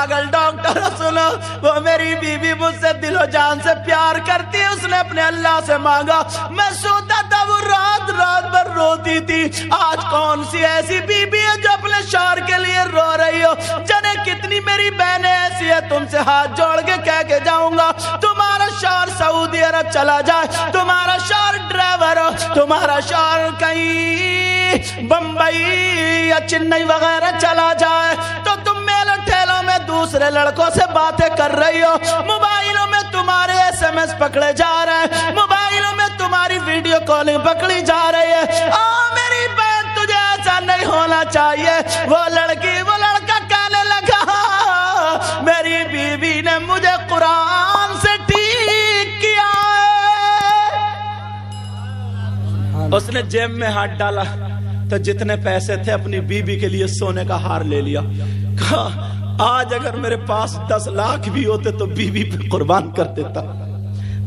پاگل ڈاکٹر سنو، وہ میری بیوی مجھ سے دل و جان سے پیار کرتی ہے، اس نے اپنے اللہ سے مانگا، میں سوتا تھا وہ رات رات بھر روتی تھی، آج کون سی ایسی بیوی ہے جو اپنے شوہر کے لیے رو رہی ہو؟ جانے کتنی میری بہنیں ایسی ہے، تم سے ہاتھ جوڑ کے کہہ کے جاؤں گا، تمہارا شوہر سعودی عرب چلا جائے، تمہارا شوہر ڈرائیور ہو، تمہارا شوہر کہیں بمبئی یا چنئی وغیرہ چلا جائے، تو تم میلوں ٹھیلوں میں دوسرے لڑکوں سے باتیں کر رہی ہو، موبائلوں میں تمہارے ایس ایم ایس پکڑے جا رہے ہیں، موبائلوں میں تمہاری ویڈیو کالنگ پکڑی جا رہی ہے۔ میری بہن تجھے ایسا نہیں ہونا چاہیے۔ وہ لڑکا کہنے لگا میری بیوی نے مجھے قرآن سے ٹھیک کیا ہے۔ اس نے جیب میں ہاتھ ڈالا تو جتنے پیسے تھے اپنی بیوی کے لیے سونے کا ہار لے لیا، کہا آج اگر میرے پاس 10 لاکھ بھی ہوتے تو بیوی پہ قربان کر دیتا،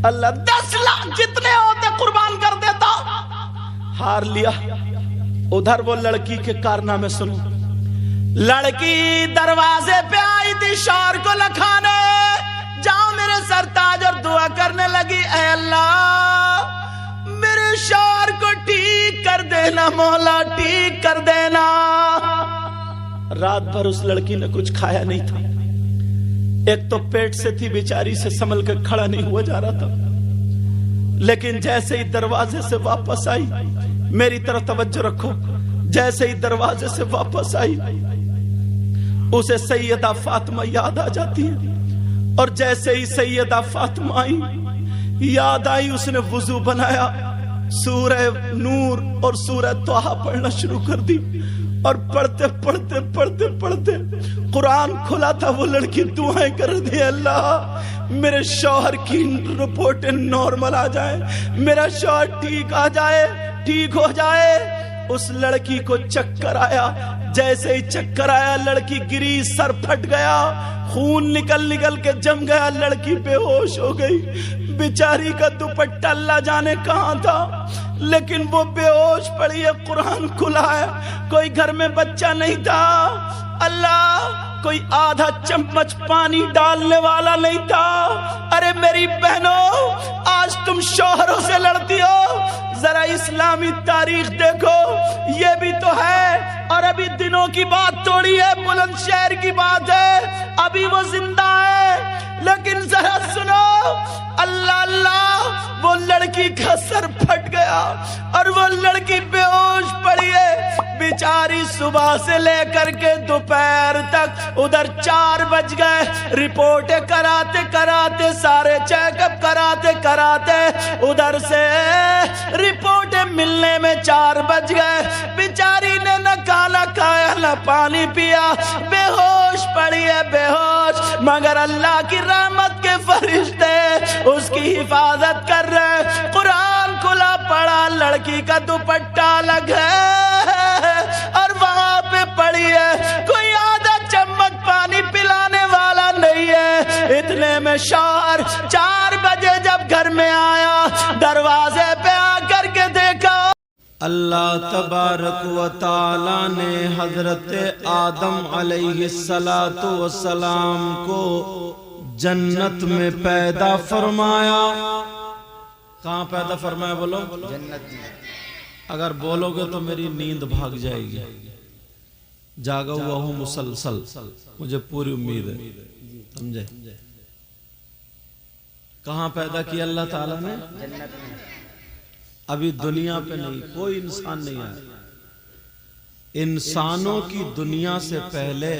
اللہ 10 لاکھ جتنے ہوتے قربان کر دیتا۔ ہار لیا۔ ادھر وہ لڑکی کے کارنامے سنو۔ لڑکی دروازے پہ آئی تھی شوہر کو لکھانے، جاؤ میرے سرتاج، اور دعا کرنے لگی اے اللہ میرے شوہر کو ٹھیک کر دینا، مولا ٹھیک کر دینا۔ رات بھر اس لڑکی نے کچھ کھایا نہیں تھا، ایک تو پیٹ سے تھی بیچاری، سے سنبھل کے کھڑا نہیں ہوا جا رہا تھا، لیکن جیسے ہی دروازے سے واپس آئی، میری طرف توجہ رکھو، جیسے ہی دروازے سے واپس آئی اسے سیدہ فاطمہ یاد آ جاتی ہے، اور جیسے ہی سیدہ فاطمہ آئی یاد آئی، اس نے وضو بنایا، سورہ نور اور سورہ طٰہٰ پڑھنا شروع کر دی، اور پڑھتے پڑھتے پڑھتے پڑھتے قرآن کھلا تھا، وہ لڑکی دعائیں کر دی، اللہ میرے شوہر کی رپورٹیں نارمل آ جائے، میرا شوہر ٹھیک آ جائے، ٹھیک ہو جائے۔ اس لڑکی کو چکر آیا، جیسے ہی چکر آیا لڑکی گری، سر پھٹ گیا، خون نکل نکل کے جم گیا، لڑکی بے ہوش ہو گئی، بیچاری کا دوپٹہ اللہ جانے کہاں تھا، لیکن وہ بے ہوش پڑی ہے، قرآن کھلا ہے، کوئی گھر میں بچہ نہیں تھا، اللہ کوئی آدھا چمچ پانی ڈالنے والا نہیں تھا۔ ارے میری بہنوں، آج تم شوہروں سے لڑتی ہو، ذرا اسلامی تاریخ دیکھو، یہ بھی تو ہے، اور ابھی دنوں کی بات تھوڑی ہے، بلند شہر کی بات ہے، ابھی وہ زندہ ہے، لیکن ذرا سنو، اللہ اللہ، وہ لڑکی کا سر پھٹ گیا اور وہ لڑکی بے ہوش پڑی ہے، بیچاری صبح سے لے کر کے دوپہر تک، ادھر 4 بج گئے، رپورٹیں کراتے کراتے، سارے چیک اپ کراتے کراتے، ادھر سے رپورٹیں ملنے میں 4 بج گئے، بیچاری نے نہ کھانا کھایا نہ پانی پیا، بے ہوش پڑی ہے، بے ہوش، مگر اللہ کی رحمت کے فرشتے اس کی حفاظت کر رہے، قرآن کھلا پڑا، لڑکی کا دوپٹہ الگ ہے اور وہاں پہ پڑی ہے، کوئی آدھا چمچ پانی پلانے والا نہیں ہے۔ اتنے میں شوہر 4 بجے جب گھر میں آیا، دروازے پہ آ کر کے دیکھا، اللہ تبارک و تعالی نے حضرت آدم علیہ السلام کو جنت میں پیدا فرمایا۔ کہاں پیدا فرمایا بولو؟ جنت میں۔ اگر بولو گے تو میری نیند بھاگ جائے گی، جاگا ہوا ہوں مسلسل، مجھے پوری امید ہے، سمجھے؟ کہاں پیدا کیا اللہ تعالیٰ نے؟ جنت میں۔ ابھی دنیا پہ نہیں، کوئی انسان نہیں آیا، انسانوں کی دنیا سے پہلے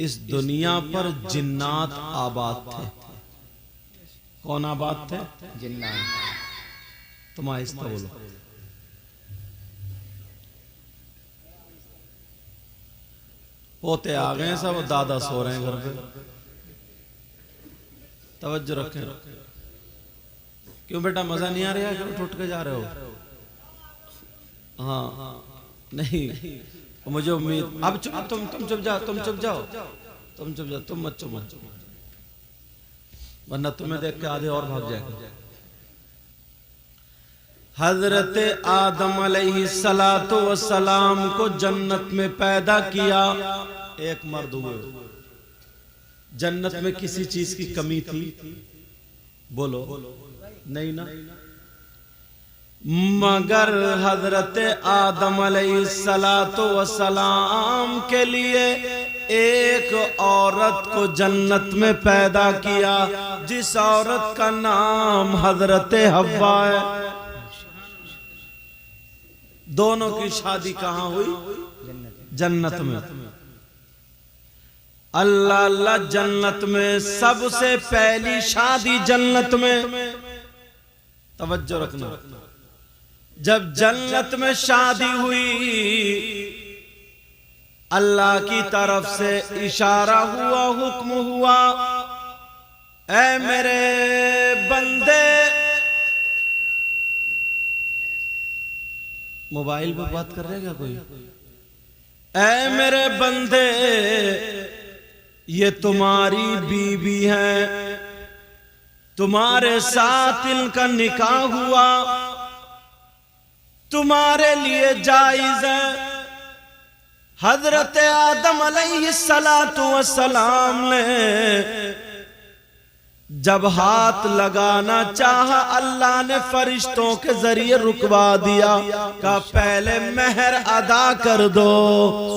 اس دنیا پر جنات آباد تھے۔ کون آباد تھے؟ جنات۔ تم آہستہ بولو۔ پوتے آ گئے سب، دادا سو رہے ہیں گھر پہ، توجہ رکھیں۔ کیوں بیٹا مزہ نہیں آ رہا ہے؟ کیوں ٹوٹ کے جا رہے ہو؟ ہاں نہیں، مجھے امید، اب تم چپ جاؤ، تم چپ جاؤ، تم چپ جاؤ، تم مت چپ، ورنہ تمہیں دیکھ کے آدھے اور بھاگ جائے گا۔ حضرت آدم علیہ السلام کو جنت میں پیدا کیا، ایک مرد ہوئے، جنت میں کسی چیز کی کمی تھی؟ بولو نہیں نا، مگر حضرت آدم علیہ السلام کے لیے ایک عورت کو جنت میں پیدا کیا، جس عورت کا نام حضرت حوا ہے۔ دونوں کی شادی کہاں ہوئی؟ جنت میں۔ اللہ اللہ، جنت میں سب سے پہلی شادی جنت میں، توجہ رکھنا، جب جنت میں شادی ہوئی اللہ کی طرف سے اشارہ ہوا، حکم ہوا، اے میرے بندے، موبائل پہ بات کر رہے گا کوئی؟ اے میرے بندے، یہ تمہاری بیوی ہے، تمہارے ساتھ ان کا نکاح ہوا، تمہارے لیے جائز ہے۔ حضرت آدم علیہ السلام نے جب ہاتھ لگانا چاہا، اللہ نے فرشتوں کے ذریعے رکوا دیا، کہا پہلے مہر ادا کر دو۔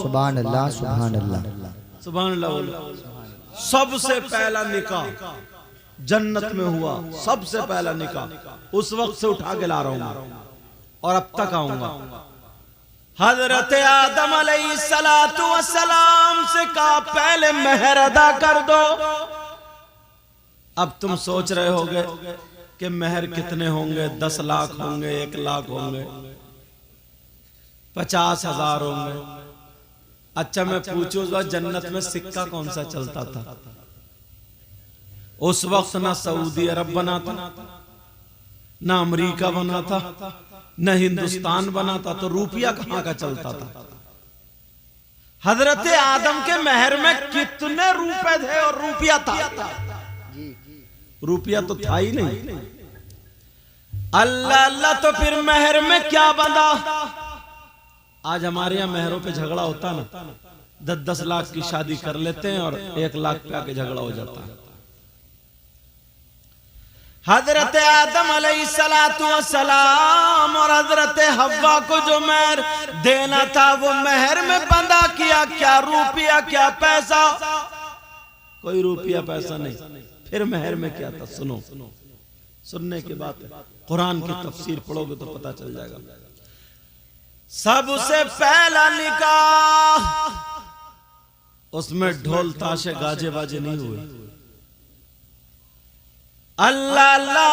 سبحان اللہ، سبحان اللہ، سبحان اللہ۔ سب سے پہلا نکاح جنت میں ہوا، سب سے پہلا نکاح، اس وقت سے اٹھا کے لا رہا ہوں اور اب تک آؤں گا۔ حضرت آدم علیہ السلام سے کہا پہلے مہر ادا کر دو۔ اب تم سوچ رہے ہوگے کہ مہر کتنے ہوں گے؟ 10 لاکھ ہوں گے، 1 لاکھ ہوں گے، 50,000 ہوں گے۔ اچھا میں پوچھوں گا، جنت میں سکہ کون سا چلتا تھا؟ اس وقت نہ سعودی عرب بنا تھا، نہ امریکہ بنا تھا، نہ ہندوستان بنا تھا، تو روپیہ کہاں کا چلتا تھا؟ حضرت آدم کے مہر میں کتنے روپے تھے اور روپیہ تھا؟ روپیہ تو تھا ہی نہیں۔ اللہ اللہ، تو پھر مہر میں کیا بندہ؟ آج ہمارے یہاں مہروں پہ جھگڑا ہوتا نا، 10 لاکھ کی شادی کر لیتے ہیں اور 1 لاکھ پہ آکے جھگڑا ہو جاتا ہے۔ حضرت آدم علیہ السلام اور حضرت حوا کو جو مہر دینا تھا وہ مہر میں بندہ کیا، کیا روپیہ کیا پیسہ؟ کوئی روپیہ پیسہ نہیں۔ پھر مہر میں کیا تھا؟ سنو، سننے کی بات ہے، قرآن کی تفسیر پڑھو گے تو پتہ چل جائے گا۔ سب سے پہلا نکاح، اس میں ڈھول تاشے گاجے باجے نہیں ہوئے۔ اللہ اللہ،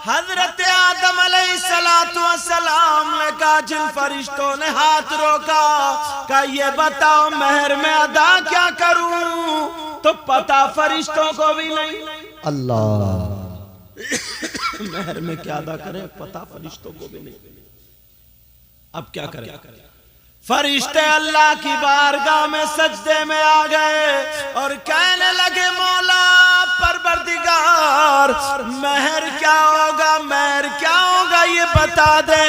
حضرت آدم علیہ السلام نے کہا، جن فرشتوں نے ہاتھ روکا، کہ یہ بتاؤ مہر میں ادا کیا کروں؟ تو پتا فرشتوں کو بھی نہیں۔ اللہ، مہر میں کیا ادا کریں پتا فرشتوں کو بھی نہیں۔ اب کیا کریں؟ فرشتے اللہ کی بارگاہ میں سجدے میں آ گئے اور کہنے لگے، مولا پروردگار، مہر کیا ہوگا؟ مہر کیا ہوگا یہ بتا دے۔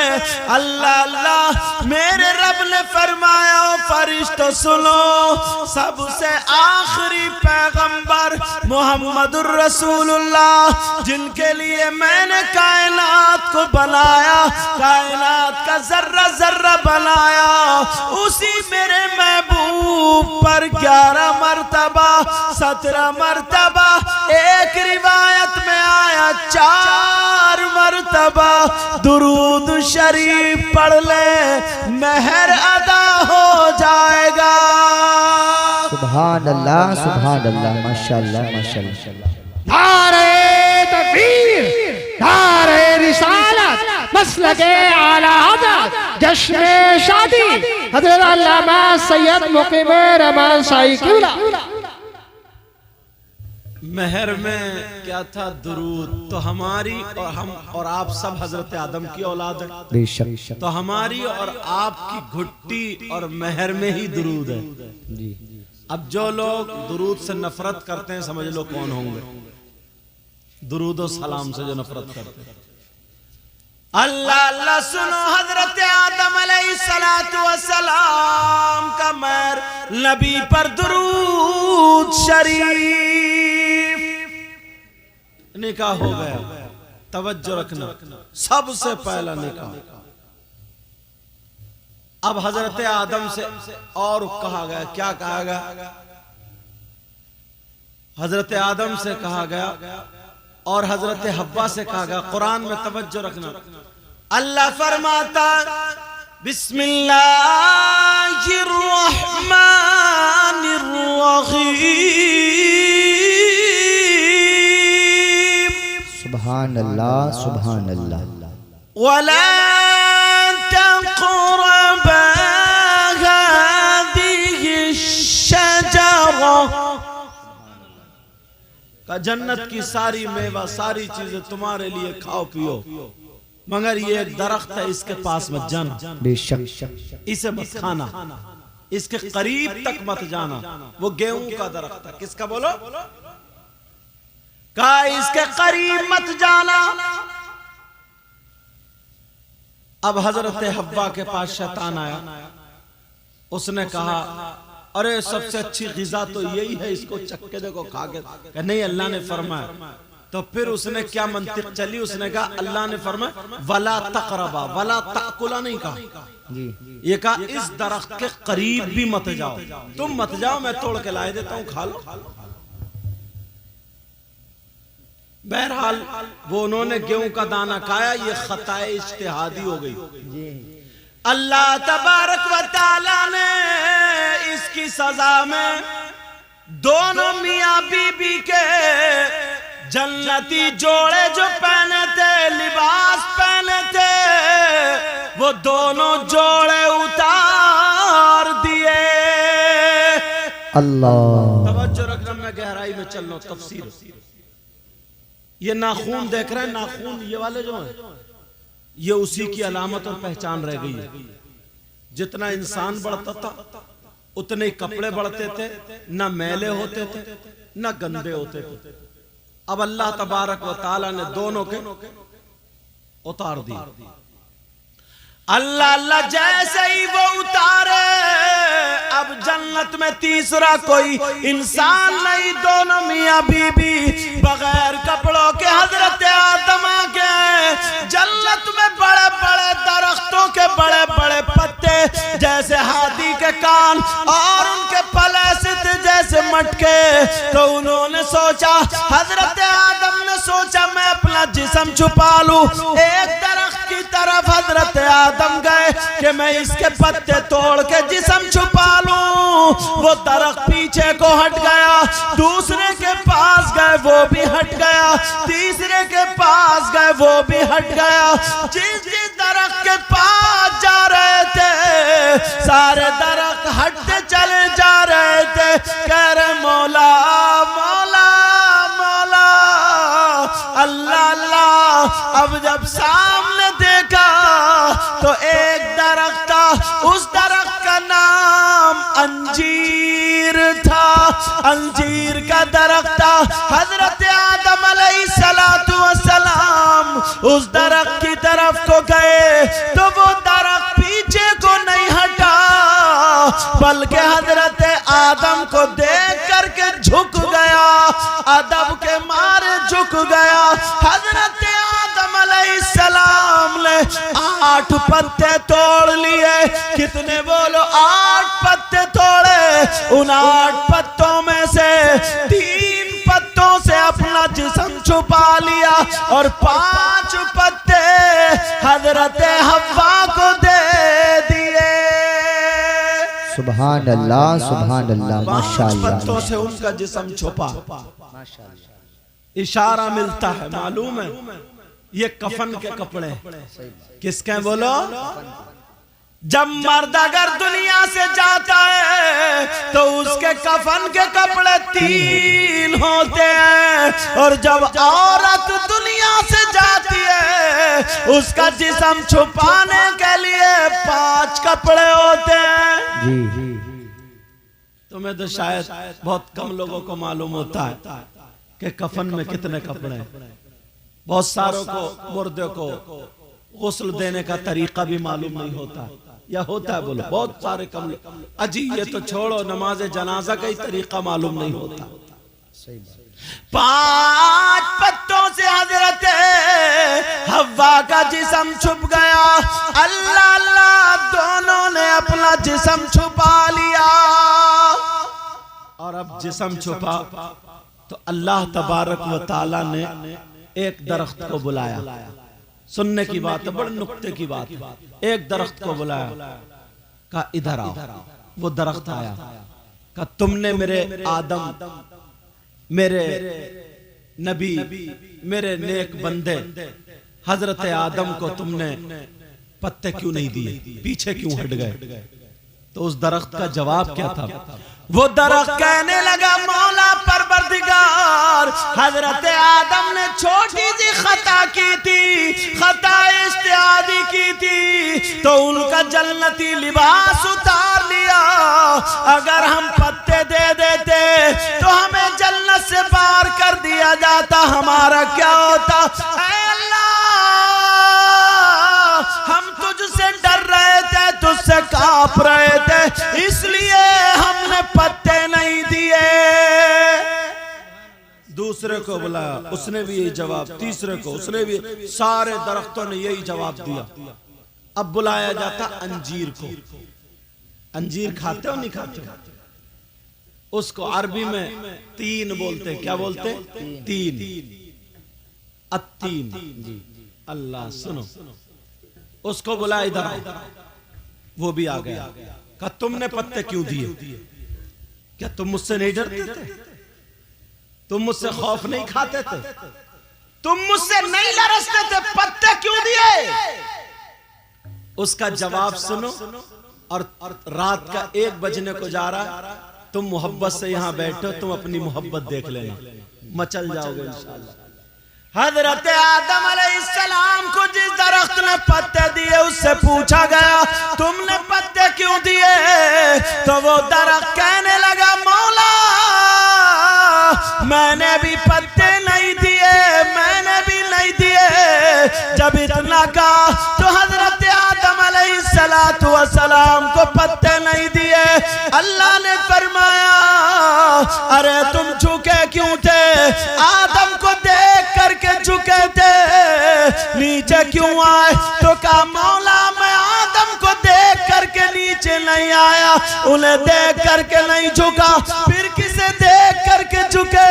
اللہ اللہ، میرے رب نے فرمایا، فرشتوں سنو، سب سے آخری پیغمبر محمد الرسول اللہ، جن کے لیے میں نے کائنات کو بنایا، کائنات کا ذرہ ذرہ بنایا، اسی میرے محبوب پر 11 مرتبہ 17 مرتبہ، ایک روایت میں آیا 4 مرتبہ درود شریف پڑھ لے، مہر ادا ہو جائے گا۔ سبحان اللہ، سبحان اللہ، ماشاءاللہ، ماشاءاللہ۔ نعرہ تکبیر، نعرہ رسالت، مسلک اعلی حضرت، جشن شادی حضرت علامہ سید مقیم رحمان شاہی قبلہ۔ مہر میں کیا تھا؟ درود۔ تو ہماری اور ہم اور آپ سب حضرت آدم کی اولاد ہیں، بے شک۔ تو ہماری اور آپ کی گھٹی اور مہر میں ہی درود ہے۔ جی، اب جو لوگ درود سے نفرت کرتے ہیں سمجھ لو کون ہوں گے؟ درود و سلام سے جو نفرت کرتے ہیں، اللہ اللہ سنو حضرت آدم علیہ السلام کا مہر نبی پر درود شریف. نکاح ہو گیا. توجہ رکھنا سب سے پہلا نکاح. اب حضرت آدم سے اور کہا گیا. کیا کہا گیا؟ حضرت آدم سے کہا گیا اور حضرت حوا سے کہا گیا. قرآن میں توجہ رکھنا. اللہ فرماتا بسم اللہ الرحمن الرحیم. سبحان اللہ سبحان اللہ. وَلَا تَقْرَبَا هَذِهِ الشَّجَرَةَ. کہ جنت کی ساری میوہ ساری چیزیں تمہارے لیے کھاؤ پیو مگر یہ ایک درخت ہے اس کے پاس مت جانا. بے شک. اسے مت کھانا. اس کے قریب تک مت جانا. وہ گیہوں کا درخت ہے. کس کا بولو؟ کہا اس کے قریب مت جانا. اب حضرت حوا کے پاس شیطان آیا. اس نے کہا ارے سب سے اچھی غذا تو یہی ہے, اس کو چکھ کے دیکھو کھا کے. کہ نہیں اللہ نے فرمایا. تو پھر اس نے کیا منطق چلی؟ اس نے کہا اللہ نے فرمایا وَلَا تَقْرَبَا وَلَا تَأْكُلَا نہیں کہا. یہ کہا اس درخت کے قریب بھی مت جاؤ. تم مت جاؤ, میں توڑ کے لائے دیتا ہوں کھا لو. بہرحال وہ انہوں نے گیہوں کا دانہ کھایا. یہ خطا اجتہادی ہو گئی. اللہ تبارک و تعالی نے اس کی سزا میں دونوں میاں بی بی کے جنتی جوڑے جو پہنے تھے, لباس پہنے تھے, وہ دونوں جوڑے اتار دیے. اللہ. توجہ رکھنا, میں گہرائی میں چل رہا ہوں. تفسیر. یہ ناخون دیکھ رہے ہیں, ناخون یہ والے جو ہیں, یہ اسی کی علامت اور پہچان رہ گئی ہے. جتنا انسان بڑھتا تھا اتنے کپڑے بڑھتے تھے, نہ میلے ہوتے تھے نہ گندے ہوتے تھے. اب اللہ تبارک و تعالی نے دونوں کے اتار دی. اللہ اللہ جیسے ہی وہ اتارے, اب جنت میں تیسرا کوئی انسان نہیں. دونوں میاں بی بی بغیر کپڑوں کے حضرت آدم آگے. جنت میں بڑے بڑے درختوں کے بڑے بڑے پتے جیسے ہادی کے کان اور ان کے پلے سے جیسے مٹکے. تو انہوں نے سوچا, حضرت آدم نے سوچا میں اپنا جسم چھپا لوں. ایک درخت کی طرف حضرت آدم گئے کہ میں اس کے پتے توڑ کے جسم چھپا لوں. وہ درخت پیچھے کو ہٹ گیا. دوسرے کے پاس گئے, وہ بھی ہٹ گیا. تیسرے کے پاس گئے, وہ بھی ہٹ گیا. جس درخت کے پاس جا رہے تھے سارے درخت ہٹتے چلے جا رہے تھے. کہہ رہے مولا مولا مولا اللہ اللہ. اب جب سامنے دیکھا تو ایک درخت تھا, اس درخت کا نام انجیر تھا. انجیر کا درخت تھا. حضرت آدم علیہ السلام اس درخت کی طرف کو گئے تو وہ درخت پیچھے کو نہیں ہٹا بلکہ حضرت آدم کو دیکھ کر کے جھک گیا. ادب کے مارے جھک گیا. حضرت آدم علیہ السلام نے 8 پتے توڑ لیے. کتنے بولو؟ 8 پتے توڑے. ان 8 پتوں میں سے 3 پتوں سے اپنا جسم چھپا لیا اور 5 پتے حضرت حوا کو دے دیے. سبحان اللہ سبحان اللہ. 5 پتوں سے ان کا جسم چھپا. اشارہ ملتا ہے, معلوم ہے یہ کفن کے کپڑے کس کے بولو؟ جب مرد اگر دنیا سے جاتا ہے تو اس کے کفن کے کپڑے 3 ہوتے ہیں, اور جب عورت دنیا سے جاتی ہے اس کا جسم چھپانے کے لیے 5 کپڑے ہوتے ہیں. تمہیں تو شاید بہت کم لوگوں کو معلوم ہوتا ہے کہ کفن میں کتنے کپڑے ہیں. بہت ساروں کو مردے کو غسل دینے کا طریقہ بھی معلوم نہیں ہوتا یا ہوتا ہے؟ بولو بہت سارے کم اجی یہ تو چھوڑو، نماز جنازہ کا ہی طریقہ معلوم نہیں ہوتا۔ 5 پتوں سے حضرت حوا کا جسم چھپ گیا، اللہ اللہ دونوں نے اپنا جسم چھپا لیا۔ اور اب جسم چھپا تو اللہ تبارک و تعالی نے ایک درخت کو بلایا، سننے کی بات ہے، بڑے نکتے کی بات ہے۔ ایک درخت کو بلایا، کہا ادھر آؤ۔ وہ درخت آیا، کہا تم نے میرے آدم، میرے نبی، میرے نیک بندے حضرت آدم کو تم نے پتے کیوں نہیں دیے، پیچھے کیوں ہٹ گئے؟ تو اس درخت کا جواب کیا تھا؟ وہ درخت کہنے لگا مولا پروردگار، حضرت آدم نے چھوٹی سی خطا کی تھی، خطا اجتہادی کی تھی، تو ان کا جنتی لباس اتار لیا۔ اگر ہم پتے دے دیتے تو ہمیں جنت سے باہر کر دیا جاتا، ہمارا کیا ہوتا؟ اے اللہ، ہم تجھ سے ڈر رہے تھے، تجھ سے کانپ رہے تھے، اس لیے ہم نے پتے نہیں دیے۔ دوسرے کو بلایا، اس نے بھی یہی جواب، تیسرے کو، اس نے بھی، سارے درختوں نے یہی جواب دیا۔ اب بلایا جاتا انجیر کو۔ انجیر کھاتے ہو نہیں کھاتے ہو؟ اس کو عربی میں تین بولتے، کیا بولتے؟ تین، التین۔ اللہ سنو، اس کو بلایا ادھر آؤ، وہ بھی آ گیا، کہا تم نے پتے کیوں دیے؟ کیا تم مجھ سے نہیں ڈرتے تھے؟ تم مجھ سے خوف نہیں کھاتے تھے؟ تم مجھ سے نہیں لرزتے تھے، پتے کیوں دیے؟ اس کا جواب سنو۔ اور رات کا 1 بجنے کو جا رہا، تم محبت سے یہاں بیٹھو، تم اپنی محبت دیکھ لینا، مچل جاؤ گے انشاءاللہ۔ حضرت آدم علیہ السلام کو جس درخت نے پتے دیے اس سے پوچھا گیا تم نے پتے کیوں دیے؟ تو وہ درخت کہنے لگا مولا میں نے بھی پتے نہیں دیے، میں نے بھی نہیں دیے۔ جب اتنا کہا تو حضرت آدم علیہ السلام کو پتے نہیں دیے۔ اللہ نے فرمایا ارے تم جھکے کیوں تھے؟ آدم کو دیکھ کر کے جھکے تھے، نیچے کیوں آئے؟ تو کہا مولا میں آدم کو دیکھ کر کے نیچے نہیں آیا، انہیں دیکھ کر کے نہیں جھکا، پھر کسے دیکھ کر کے جھکے؟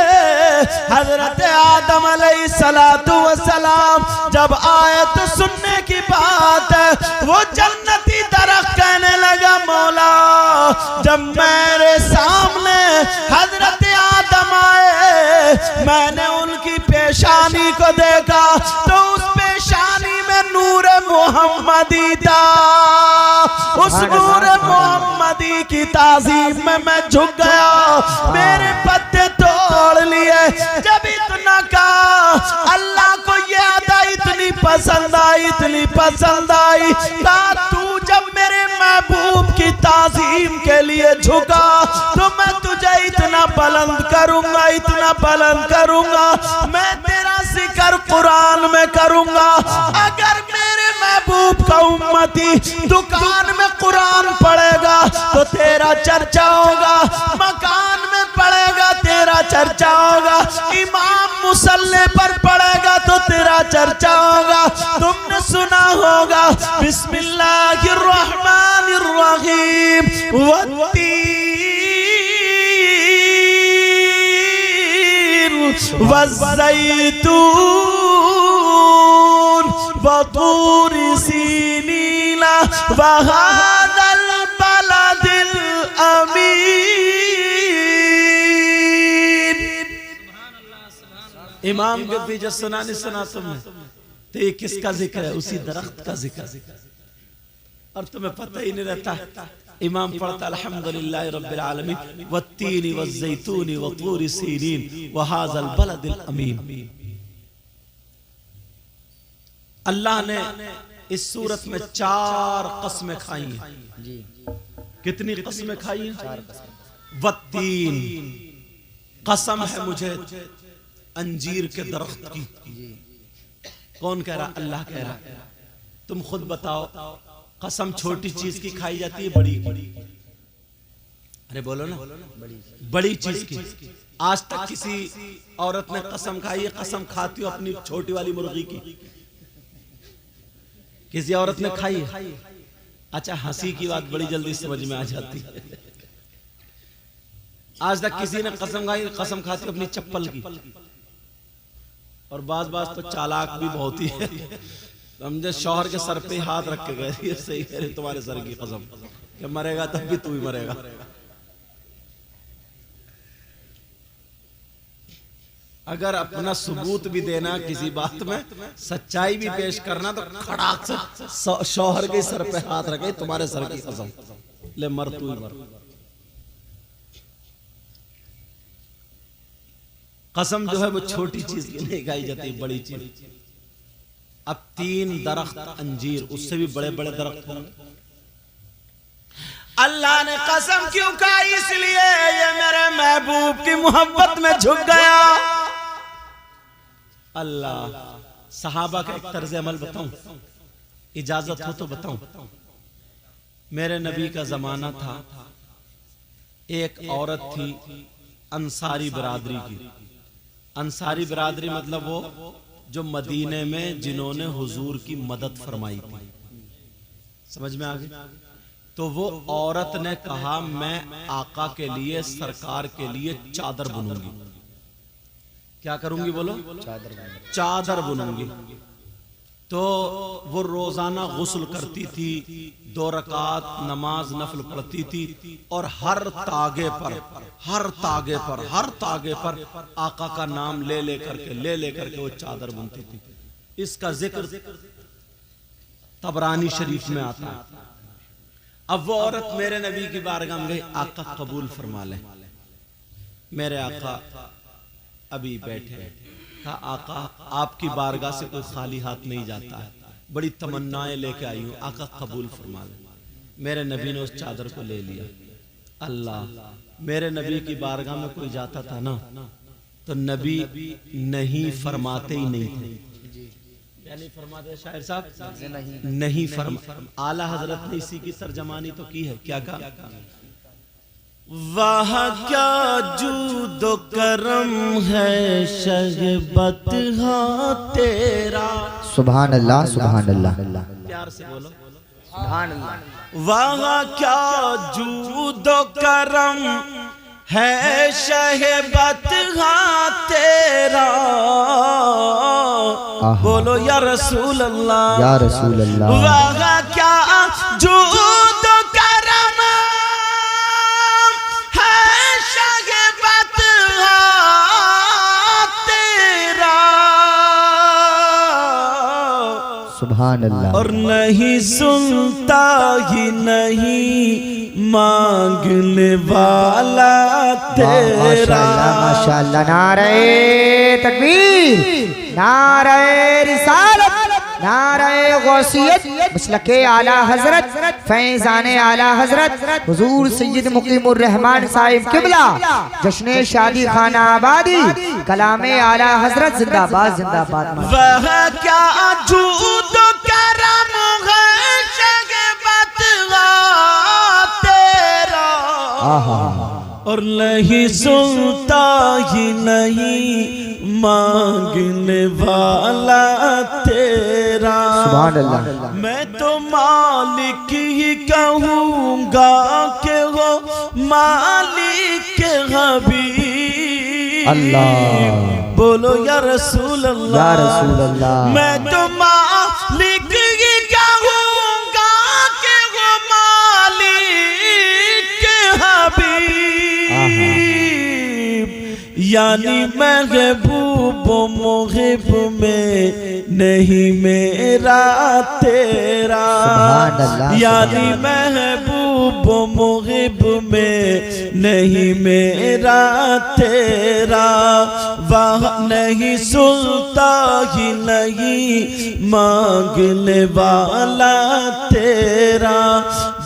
حضرت آدم علیہ السلام جب آئے تو سننے کی بات ہے، وہ جنتی درخت کہنے لگا مولا جب میرے سامنے حضرت آدم آئے میں نے ان کی پیشانی کو دیکھا تو اس پیشانی میں نور محمدی تھا، اس نور محمدی کی تعظیم میں جھک گیا، میرے پتے توڑ لیے۔ جب اتنا کہا اللہ کو یہ ادا اتنی پسند آئی، اتنی پسند آئی، کہا تو جب میرے محبوب کی تعظیم کے لیے جھکا تو میں تجھے اتنا بلند کروں گا، اتنا بلند کروں گا، میں تیرا ذکر قرآن میں کروں گا۔ اگر میرے محبوب کا امتی دکان میں قرآن پڑھے گا تو تیرا چرچا ہوگا، مکان میں پڑھے گا تیرا چرچا ہوگا، امام مصلی پر پڑھے گا تو تیرا چرچا ہوگا۔ تم نے سنا ہوگا بسم اللہ الرحمن الرحیم والزیتون وطور سینین وهذا البلد الامین۔ امام کے پیچھے سنا نہیں سنا تم نے؟ تو یہ کس کا ذکر ہے؟ اسی درخت کا ذکر، اور تمہیں پتہ ہی نہیں رہتا۔ امام پڑھتا الحمدللہ رب العالمین والتین والزیتون وطور سینین وہذا البلد الامین۔ اللہ نے اس صورت میں 4 قسمیں کھائی ہیں۔ کتنی قسمیں کھائی ہیں؟ والتین، قسم ہے مجھے انجیر کے درخت کی۔ کون کہہ رہا؟ اللہ کہہ رہا۔ تم خود بتاؤ قسم چھوٹی چیز کی کھائی جاتی ہے بڑی کی؟ ارے بولو نا، بڑی چیز کی۔ آج تک کسی عورت نے قسم کھائی ہے؟ قسم کھاتی ہو اپنی چھوٹی والی مرغی کی؟ کسی عورت نے کھائی ہے؟ اچھا ہنسی کی بات بڑی جلدی سمجھ میں آ جاتی ہے۔ آج تک کسی نے قسم کھائی؟ قسم کھاتی ہو اپنی چپل کی؟ اور بعض تو چالاک بھی بہت ہی ہے، سمجھے شوہر کے سر پہ ہاتھ رکھ کے گئے یہ صحیح ہے تمہارے سر کی قسم کہ مرے گا تب بھی تو ہی مرے گا۔ اگر اپنا ثبوت بھی دینا کسی بات میں، سچائی بھی پیش کرنا، تو کھڑاک سے شوہر کے سر پہ ہاتھ رکھے تمہارے سر کی قسم لے مر تو ہی مر۔ قسم جو ہے وہ چھوٹی چیز کی نہیں کھائی جاتی، بڑی چیز۔ اب 3 درخت انجیر، اس سے بھی بڑے بڑے درخت ہوں۔ اللہ نے قسم کیوں کہا؟ اس لیے یہ میرے محبوب کی محبت میں جھک گیا۔ اللہ، صحابہ کا ایک طرز عمل بتاؤں، اجازت ہو تو بتاؤں۔ میرے نبی کا زمانہ تھا، ایک عورت تھی انصاری برادری کی۔ انصاری برادری مطلب وہ جو مدینے میں جنہوں نے حضور کی مدد فرمائی تھی، سمجھ میں آگئی؟ تو وہ عورت نے کہا میں آقا کے لیے، سرکار کے لیے چادر بنوں گی۔ کیا کروں گی بولو؟ چادر بنوں گی۔ تو وہ روزانہ غسل کرتی تھی، 2 رکعت نماز نفل پڑھتی تھی، اور ہر تاگے پر آقا کا نام لے کر کے وہ چادر بنتی تھی۔ اس کا ذکر طبرانی شریف میں آتا ہے۔ اب وہ عورت میرے نبی کی بارگاہ میں گئی، آقا قبول فرما لیں۔ میرے آقا ابھی بیٹھے، کہا آقا آپ کی بارگاہ سے کوئی خالی ہاتھ نہیں جاتا ہے، بڑی تمنائیں لے کے آئی ہوں، آقا قبول فرما لیں۔ میرے نبی نے اس چادر کو لے لیا۔ اللہ، میرے نبی کی بارگاہ میں کوئی جاتا تھا نا تو نبی نہیں فرماتے ہی نہیں تھے۔ یعنی فرماتے شاعر صاحب نہیں اعلی حضرت نے اسی کی ترجمانی تو کی ہے، کیا کہا؟ وہاں کیا جود و کرم ہے شہبت ہاں تیرا۔ سبحان اللہ سبحان اللہ۔ پیار سے بولو سبحان اللہ۔ وہاں کیا جود و کرم ہے شہبت ہاں تیرا۔ بولو یا رسول اللہ، یا رسول اللہ۔ وہاں کیا جود و کرم ہے شہبت ہاں تیرا۔ سبحان اللہ۔ اور نہیں سنتا ہی نہیں مانگنے والا تیرا۔ ماشاءاللہ، نعرہ تکبیر، نعرہ رسالت، نعرہ غوثیت، مسلک اعلیٰ حضرت، فیضان اعلیٰ حضرت حضور سید مقیم الرحمن صاحب قبلہ، جشن شادی خانہ آبادی، کلام اعلیٰ حضرت زندہ باد زندہ باد۔ وہ کیا جود و کرم ہے شہبت ہاں تیرا۔ اور نہیں سنتا ہی نہیں مانگنے والا تیرا۔ سبحان اللہ۔ میں تو مالک ہی کہوں گا کہ وہ مالک حبیب۔ اللہ، بولو یا رسول اللہ، یا رسول اللہ۔ میں تو مالک ہی کہوں گا کہ وہ مالک حبیب۔ یعنی محبوب و محب میں نہیں میرا تیرا۔ یعنی محبوب و محب میں نہیں میرا تیرا۔ وہاں نہیں سنتا ہی نہیں مانگنے والا تیرا۔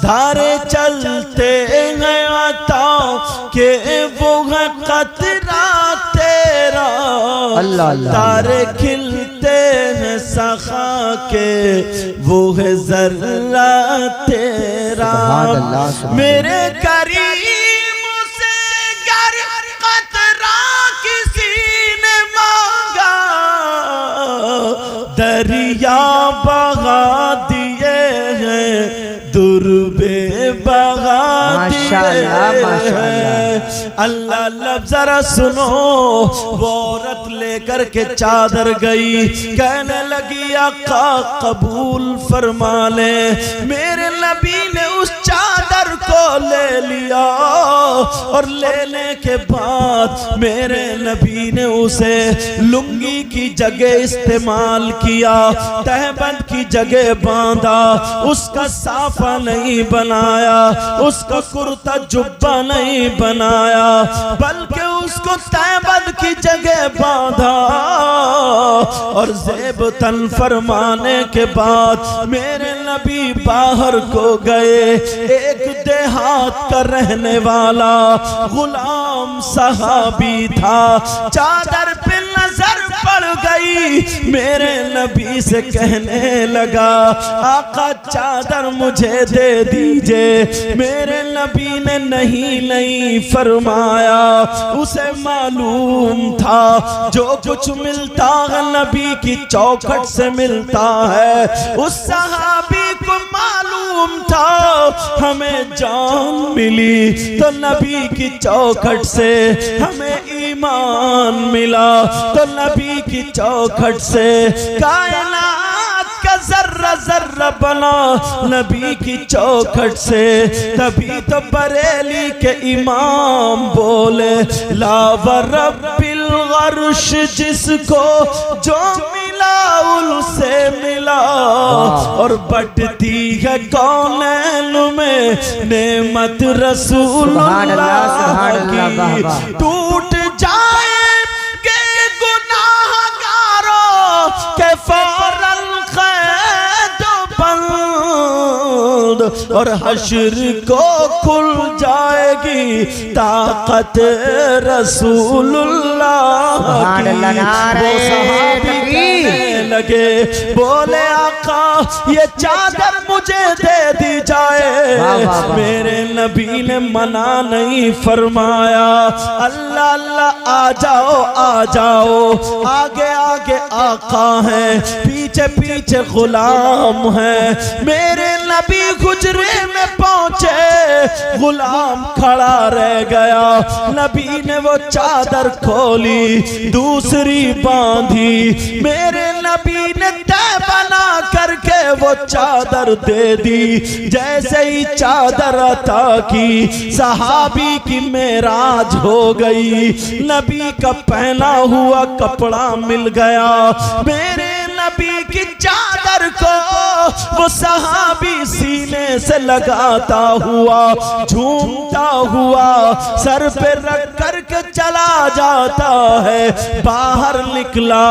دھارے چلتے ہیں عطا کہ وہ ہے قطرہ تیرا۔ اللہ اللہ۔ تارے کھلتے ہیں سخا کے وہ ہے ذرہ تیرا سبحان اللہ، سبحان میرے کریم سے گر قطرہ کسی نے مانگا دریا بہا دیے ہیں دربے بہا دیے ہیں اللہ لفظ ذرا سنو وہ عورت لے کر کے چادر گئی کہنے لگی آقا قبول فرما لے میرے نبی نے اس چادر کو لے لیا اور لینے کے بعد میرے نبی نے اسے لنگی کی جگہ استعمال کیا تہبند کی جگہ باندھا اس کا صافہ نہیں بنایا اس کا کرتا جبہ نہیں بنایا بلکہ اس کو تہبند کی جگہ باندھا اور زیب تن فرمانے کے بعد میرے نبی باہر کو گئے ایک دیہات کا رہنے والا غلام صحابی تھا چادر پہ نظر پڑ گئی میرے نبی سے کہنے لگا آقا چادر مجھے دے دیجئے میرے نبی نے نہیں فرمایا اسے معلوم تھا جو کچھ ملتا ہے نبی کی چوکھٹ سے ملتا ہے اس صحابی کو معلوم تھا ہمیں جان ملی تو نبی کی چوکھٹ سے ہمیں ایمان ملا تو نبی کی چوکھٹ سے کائنات کا ذرہ ذرہ بنا نبی کی چوکھٹ سے تبھی تو بریلی کے امام بولے لا ورب العرش جس کو جو ملا ان سے ملا اور بٹتی ہے کونین میں نعمت رسول اللہ کی ٹوٹ جائے گے گناہ گاروں کے فوراً قید و بند اور حشر کو کھل جائے گی طاقت رسول اللہ کی وہ صحابی کہنے لگے بولے آقا یہ چادر مجھے دے دی جائے میرے نبی نے منع نہیں فرمایا اللہ اللہ آ جاؤ آگے آگے آقا ہیں پیچھے پیچھے غلام ہیں میرے نبی حجرے میں پہنچے غلام کھڑا رہ گیا نبی نے وہ چادر کھولی دوسری باندھی میرے نبی نے طے بنا کر کے وہ چادر دے دی جیسے ہی چادر عطا کی صحابی کی معراج ہو گئی نبی کا پہنا ہوا کپڑا مل گیا میرے نبی کی چادر کو وہ صحابی سینے سے لگاتا ہوا جھومتا ہوا سر پہ رکھ کر کے چلا جاتا ہے باہر نکلا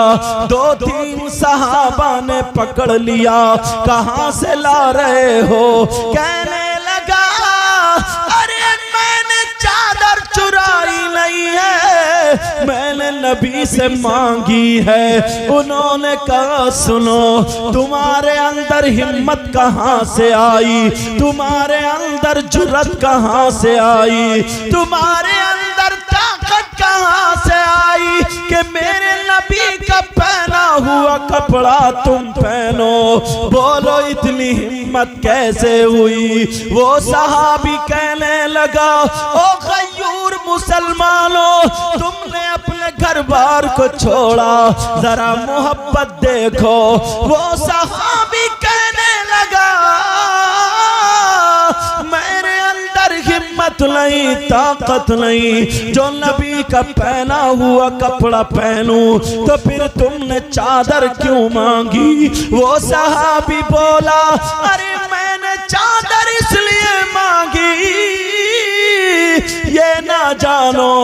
دو تین صحابہ نے پکڑ لیا کہاں سے لا رہے ہو کہنے لگا ارے میں نے چادر چرائی نہیں ہے میں نے نبی سے مانگی ہے انہوں نے کہا سنو تمہارے اندر ہمت کہاں سے آئی تمہارے اندر جرت کہاں سے آئی تمہارے اندر طاقت کہاں سے آئی کہ میرے نبی کا پہنا ہوا کپڑا تم پہنو بولو اتنی ہمت کیسے ہوئی وہ صحابی کہنے لگا او غیور مسلمانوں تم نے اپنے گھر بار کو چھوڑا ذرا محبت دیکھو وہ صحابی کہنے لگا میرے اندر ہمت نہیں طاقت نہیں جو نبی کا پہنا ہوا کپڑا پہنوں تو پھر تم نے چادر کیوں مانگی وہ صحابی بولا ارے میں نے چادر اس لیے مانگی یہ نہ جانو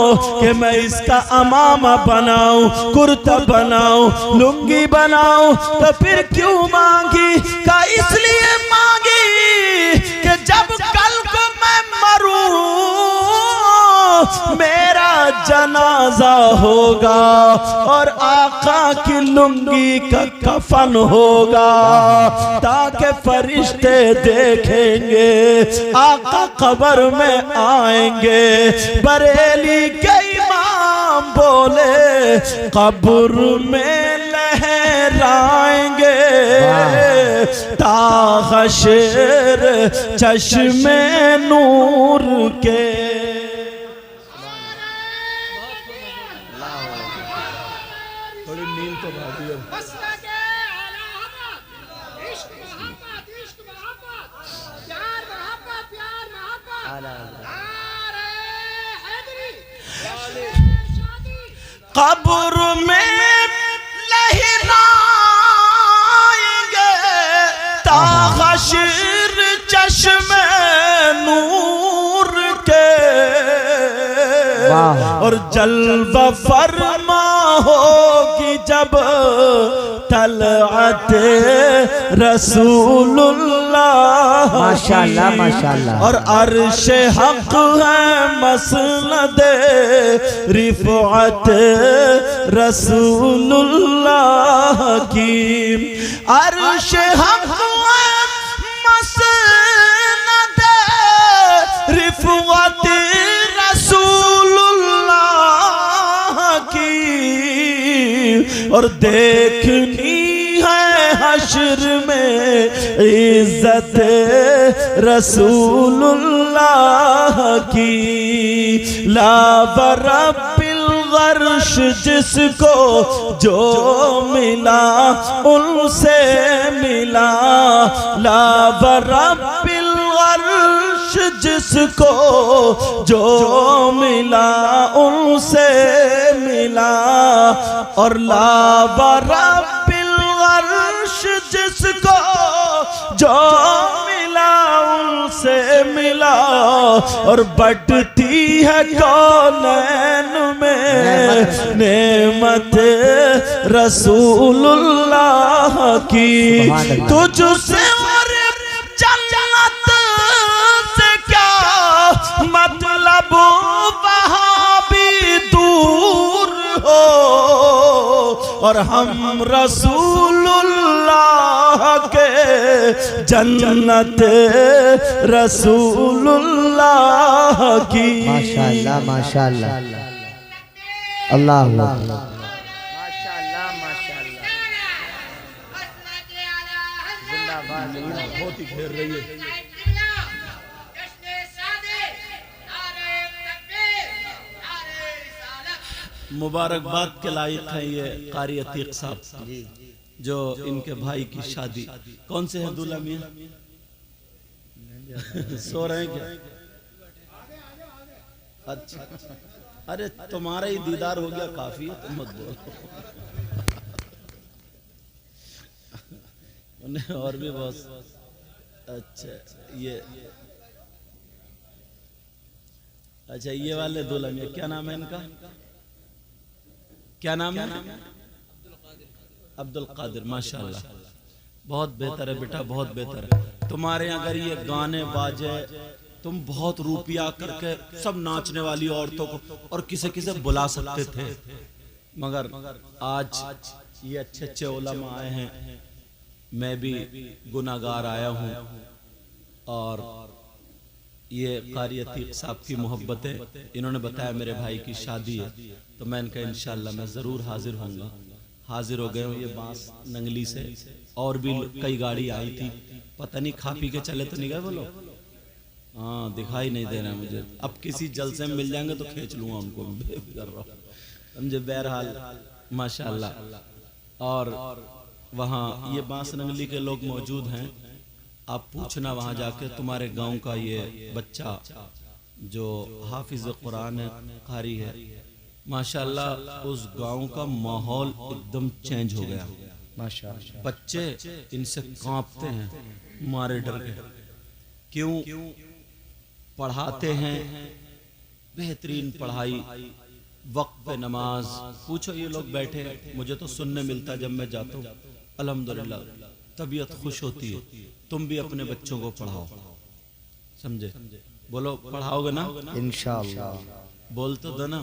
کہ میں اس کا امامہ بناؤں کرتا بناؤں لنگی بناؤں تو پھر کیوں مانگی کہ اس لیے مانگی کہ جب کل کو میں مروں میرا جنازہ ہوگا اور آقا کی لنگی کا کفن ہوگا تاکہ فرشتے دیکھیں گے آقا قبر میں آئیں گے بریلی کے امام بولے قبر میں لہرائیں گے تا حشر چشم نور کے قبر میں لہرائیں گے تا حشر چشم نور کے اور جلوہ فرما ہوگی جب طلعت رسول اللہ ماشاءاللہ ماشاءاللہ اور عرش حق ہے مسند رفعت رسول اللہ کی عرش حق ہے مسند رفعت رسول اللہ کی اور دیکھنی ہے حشر میں عزت رسول اللہ کی لا برب الغرش جس کو جو ملا ان سے ملا لا برب الغرش جس کو جو ملا ان سے ملا اور لا برب الغرش جس کو جو ملا ان سے ملا اور بڑھتی ہے کونین میں نعمت رسول اللہ کی تجھ سے اور جنت سے کیا مطلب وہاں بھی دور ہو اور ہم رسول اللہ کے جنت رسول اللہ کی ماشاءاللہ ماشاءاللہ اللہ اکبر مبارکباد کے لائق ہیں یہ قاری عتیق صاحب جو ان کے بھائی کی شادی کون سے ہیں دولہ میاں سو رہے ہیں کیا اچھا ارے تمہارا ہی دیدار ہو گیا کافی ہے تم مت بولو انہیں اور بھی بہت اچھا یہ والے دولہ میاں کیا نام ہے ان کا کیا نام ہے عبد القادر ماشاءاللہ بہت بہتر ہے بیٹا بہت بہتر ہے تمہارے اگر یہ گانے باجے تم بہت روپیہ کر کے سب ناچنے والی عورتوں کو اور کسے کسے بلا سکتے تھے مگر آج یہ اچھے اچھے علماء آئے ہیں میں بھی گناہگار آیا ہوں اور یہ قاری عتیق صاحب کی محبت ہے انہوں نے بتایا میرے بھائی کی شادی ہے تو میں ان کا انشاءاللہ میں ضرور حاضر ہوں گا حاضر ہو گئے ہوں یہ بانس ننگلی سے اور بھی کئی گاڑی آئی تھی پتہ نہیں کھا پی کے چلے تو نہیں گئے وہ لوگ ہاں دکھائی نہیں دے رہے ہیں مجھے اب کسی جلسے میں مل جائیں گے تو کھینچ لوں گا ان کو بے فکر رہو سمجھے بہرحال ماشاءاللہ اور وہاں یہ بانس ننگلی کے لوگ موجود ہیں آپ پوچھنا وہاں جا کے تمہارے گاؤں کا یہ بچہ جو حافظ قرآن ہے قاری ہے ماشاءاللہ اس گاؤں کا ماحول ایک دم چینج ہو گیا بچے ان سے کانپتے ہیں مارے ڈر کے کیوں پڑھاتے ہیں بہترین پڑھائی وقت پہ نماز پوچھو یہ لوگ بیٹھے مجھے تو سننے ملتا جب میں جاتا ہوں الحمدللہ طبیعت خوش ہوتی ہے تم بھی اپنے بچوں کو پڑھاؤ سمجھے بولو پڑھاؤ گے نا انشاءاللہ بول تو دو نا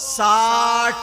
60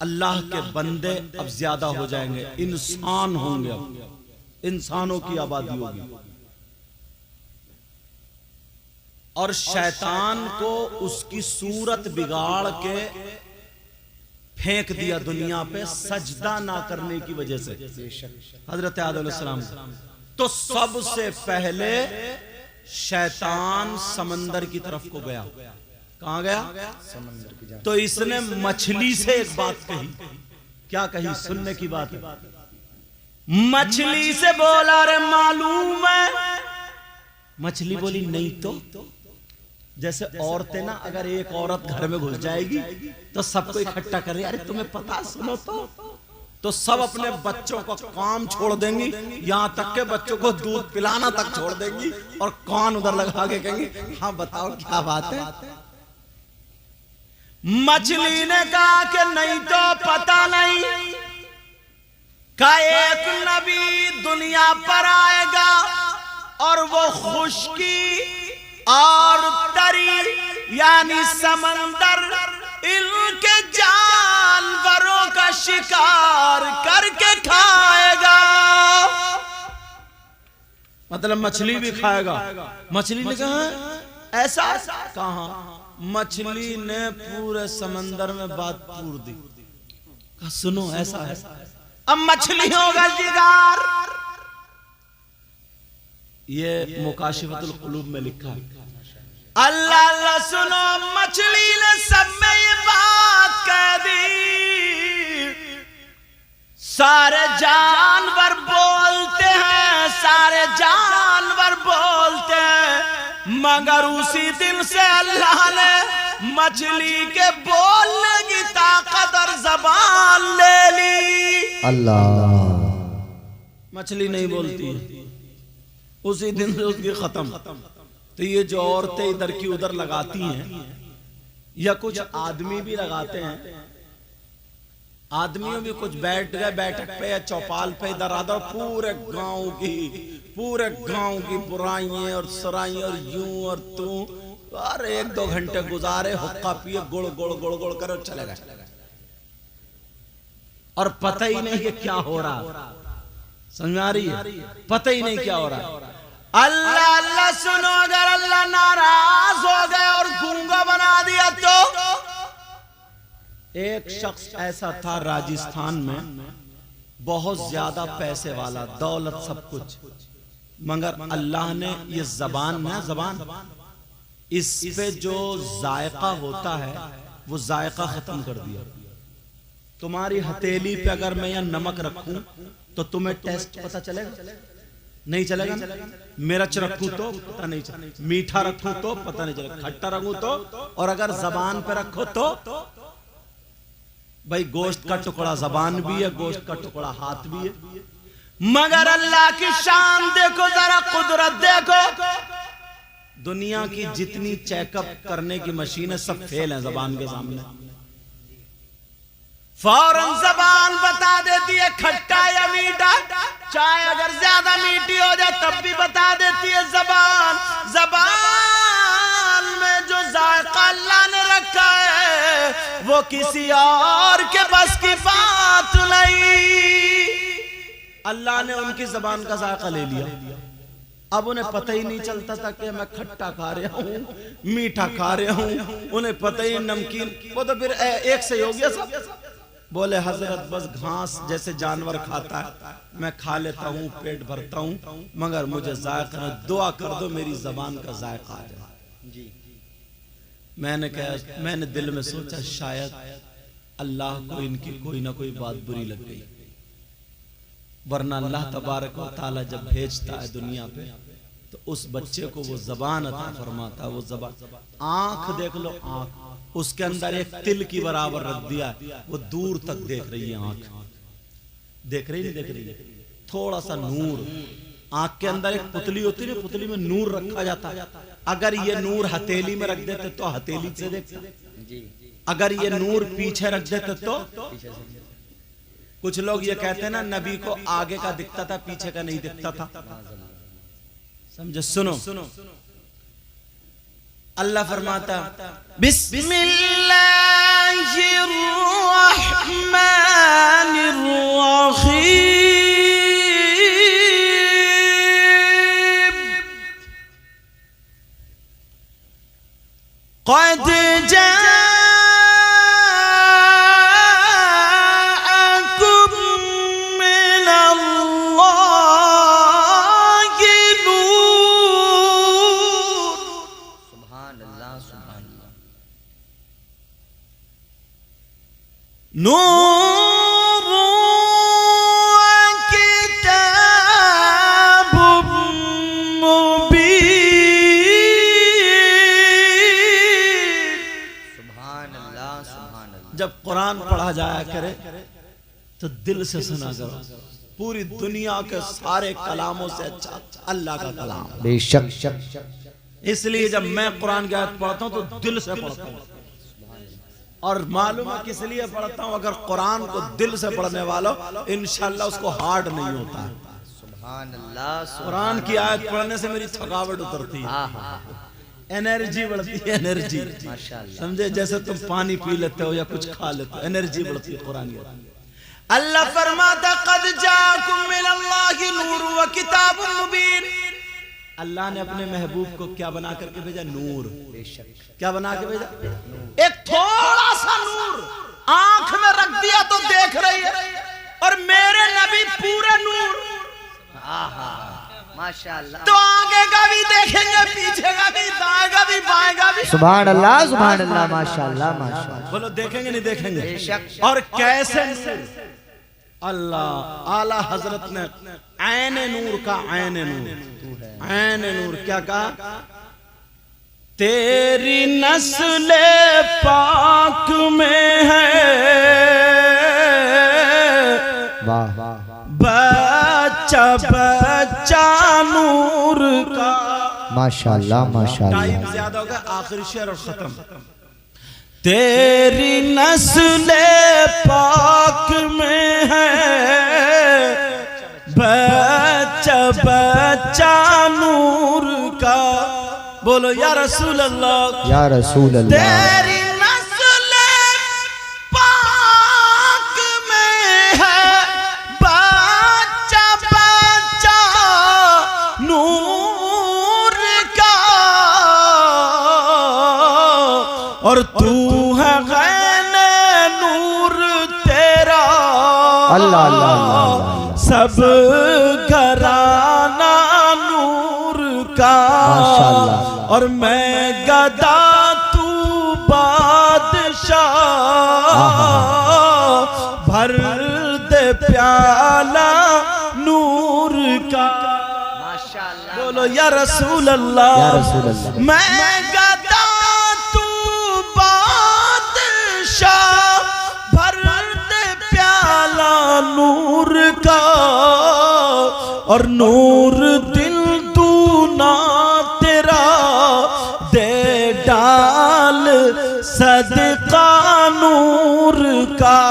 اللہ کے بندے اب زیادہ ہو جائیں گے، انسان ہوں گے، اب انسانوں کی آبادی ہوگی، اور شیطان کو اس کی صورت بگاڑ کے پھینک دیا دنیا پہ سجدہ نہ کرنے کی وجہ سے حضرت آدم علیہ السلام۔ تو سب سے پہلے شیطان سمندر کی طرف کو گیا۔ کہاں گیا؟ سمندر کی جانب۔ تو اس نے مچھلی سے ایک بات کہی، کیا کہی؟ سننے کی بات ہے۔ مچھلی سے بولا رے معلوم ہے؟ مچھلی بولی نہیں تو۔ جیسے عورتیں نا، اگر ایک عورت گھر میں گھس جائے گی تو سب کو اکٹھا کرے، ارے تمہیں پتا سنو تو سب اپنے بچوں کو کام چھوڑ دیں گی، یہاں تک کہ بچوں کو دودھ پلانا تک چھوڑ دیں گی، اور کان ادھر لگا کے کہیں گی ہاں بتاؤ کیا بات ہے۔ مچھلی نے کہا کہ نہیں تو پتا نہیں، کہ ایک نبی دنیا پر آئے گا اور وہ خشکی اور تری یعنی سمندر ان کے جانوروں کا شکار کر کے کھائے گا، مطلب مچھلی بھی کھائے گا۔ مچھلی نے کہا ایسا؟ کہاں؟ مچھلی نے پورے سمندر میں بات پور دی، کہا سنو ایسا ہے، اب مچھلی ہوگا شکار۔ یہ مکاشفۃ القلوب میں لکھا ہے۔ اللہ اللہ سنو، مچھلی نے سب میں یہ بات کہہ دی، سارے جانور بولتے ہیں، سارے جانور بولتے ہیں، مگر اسی دن سے اللہ نے مچھلی کے بولنے کی طاقت اور زبان لے لی۔ اللہ، مچھلی نہیں بولتی، اسی دن سے اس کی ختم۔ تو یہ جو عورتیں ادھر کی ادھر لگاتی ہیں، یا کچھ آدمی بھی لگاتے ہیں، آدمیوں بھی کچھ بیٹھ گئے بیٹھک پہ یا چوپال پہ ادھر آدھر، پورے گاؤں کی برائیاں اور سرائیاں اور یوں اور توں، اور ایک دو گھنٹے گزارے، حقہ پیے، گڑ گڑ گڑ گڑ کر چلے گئے، اور پتہ ہی نہیں کہ کیا ہو رہا۔ سمجھ آ رہی ہے؟ پتہ ہی نہیں کیا ہو رہا۔ اللہ اللہ سنو، اگر اللہ ناراض ہو گئے اور گونگا بنا دیا تو؟ ایک شخص ایسا تھا راجستھان میں، بہت زیادہ پیسے والا، دولت سب کچھ، مگر اللہ نے یہ زبان اس پہ جو ذائقہ ہوتا ہے وہ ذائقہ ختم کر دیا۔ تمہاری ہتھیلی پہ اگر میں یہ نمک رکھوں تو تمہیں ٹیسٹ پتہ چلے گا؟ نہیں چلے گا۔ مرچ رکھوں تو پتہ نہیں چلے گا، میٹھا رکھوں تو پتہ نہیں چلے گا، کھٹا رکھوں تو، اور اگر زبان پہ رکھو تو بھائی گوشت کا ٹکڑا زبان بھی ہے، گوشت کا ٹکڑا ہاتھ بھی ہے، مگر اللہ کی شان دیکھو ذرا، قدرت دیکھو۔ دنیا کی جتنی چیک اپ کرنے کی مشینیں سب فیل ہیں زبان کے سامنے۔ فوراً زبان بتا دیتی ہے کھٹا یا میٹھا، چائے اگر زیادہ میٹھی ہو جائے تب بھی بتا دیتی ہے زبان۔ زبان میں جو ذائقہ اللہ نے رکھا ہے وہ کسی اور کے بس کی بات نہیں۔ اللہ نے ان کی زبان کا ذائقہ لے لیا، اب انہیں پتہ ہی نہیں چلتا تھا کہ میں کھٹا کھا رہا ہوں، میٹھا کھا رہا ہوں، انہیں پتہ ہی نمکین، وہ تو پھر ایک سے ہو گیا سب۔ بولے حضرت بس گھاس جیسے جانور کھاتا ہے میں کھا لیتا ہوں، پیٹ بھرتا ہوں، مگر مجھے ذائقہ نہ، دعا کر دو میری زبان کا ذائقہ آ جائے۔ میں نے کہا، میں نے دل میں سوچا شاید اللہ کو ان کی کوئی نہ کوئی بات بری لگ گئی، ورنہ اللہ تبارک و تعالی جب بھیجتا ہے دنیا پہ تو اس بچے کو وہ زبان عطا فرماتا، وہ زبان۔ آنکھ دیکھ لو، آنکھ اس کے اندر ایک تل کی برابر رکھ دیا، وہ دور تک دیکھ رہی ہے، آنکھ دیکھ رہی نہیں دیکھ رہی ہے، تھوڑا سا نور۔ آنکھ کے اندر ایک پتلی ہوتی ہے، پتلی میں نور رکھا جاتا ہے، اگر یہ نور ہتھیلی میں رکھ دیتے تو ہتھیلی سے دیکھتا، اگر یہ نور پیچھے رکھ دیتے تو۔ کچھ لوگ یہ کہتے ہیں نا نبی کو آگے کا دکھتا تھا پیچھے کا نہیں دکھتا تھا، سمجھے؟ سنو، اللہ فرماتا بسم اللہ الرحمن قد جاءكم من الله نور سبحان اللہ سبحان اللہ نور وكتاب مبين سبحان اللہ سبحان اللہ جب قرآن پڑھا جایا کرے تو دل سے سنا کرو. پوری دنیا کے سارے کلاموں سے اچھا اللہ کا کلام. بے شک. اس لیے جب میں قرآن کی آیت پڑھتا ہوں تو دل سے پڑھتا ہوں. اور معلوم ہے کس لیے پڑھتا ہوں؟ اگر قرآن کو دل سے پڑھنے والا انشاءاللہ اس کو ہارڈ نہیں ہوتا. سبحان اللہ قرآن کی آیت پڑھنے سے میری تھکاوٹ اترتی ہے, انرجی بڑھتی ہے. انرجی ماشاءاللہ سمجھے, جیسے تم پانی پی لیتے ہو یا کچھ کھا لیتے ہو, انرجی بڑھتی ہے قرآن کی. اللہ فرماتا قد جاءکم من اللہ نور و کتاب مبین. اللہ نے اپنے محبوب کو کیا بنا کر کے بھیجا؟ نور. بے شک کیا بنا کے بھیجا؟ ایک تھوڑا سا نور آنکھ میں رکھ دیا تو دیکھ رہی ہے, اور میرے نبی پورے نور. ماشاءاللہ تو آگے کا بھی دیکھیں گے, پیچھے کا بھی, دائیں کا بھی, بائیں کا بھی. سبحان اللہ سبحان اللہ ماشاءاللہ ماشاءاللہ. بولو دیکھیں گے نہیں دیکھیں گے؟ بے شک. اور کیسے نور؟ اللہ اعلی حضرت نے عین نور کا, عین نور, عین نور کیا کہا؟ تیری نسل پاک میں ہے واہ بچہ بچہ نور کا. ماشاءاللہ ماشاءاللہ. ٹائم زیادہ ہوگا, آخری شعر اور ختم. تیری نسل پاک میں ہے بچہ بچہ نور کا. بولو یا رسول اللہ, یا رسول اللہ. تیری نسل پاک میں ہے بچہ بچہ نور کا, اور تو ہے غین نور تیرا اللہ اللہ اللہ. سب گھرانہ نور کا. ماشاءاللہ. اور میں گدا تو بادشاہ, بھر دے پیالہ نور کا. ماشاءاللہ بولو یا رسول اللہ, یا رسول اللہ. میں گدا تو بادشاہ, بھر دے پیالہ نور کا. اور نور دل تو نہ تیرا دے ڈال صدقہ نور کا.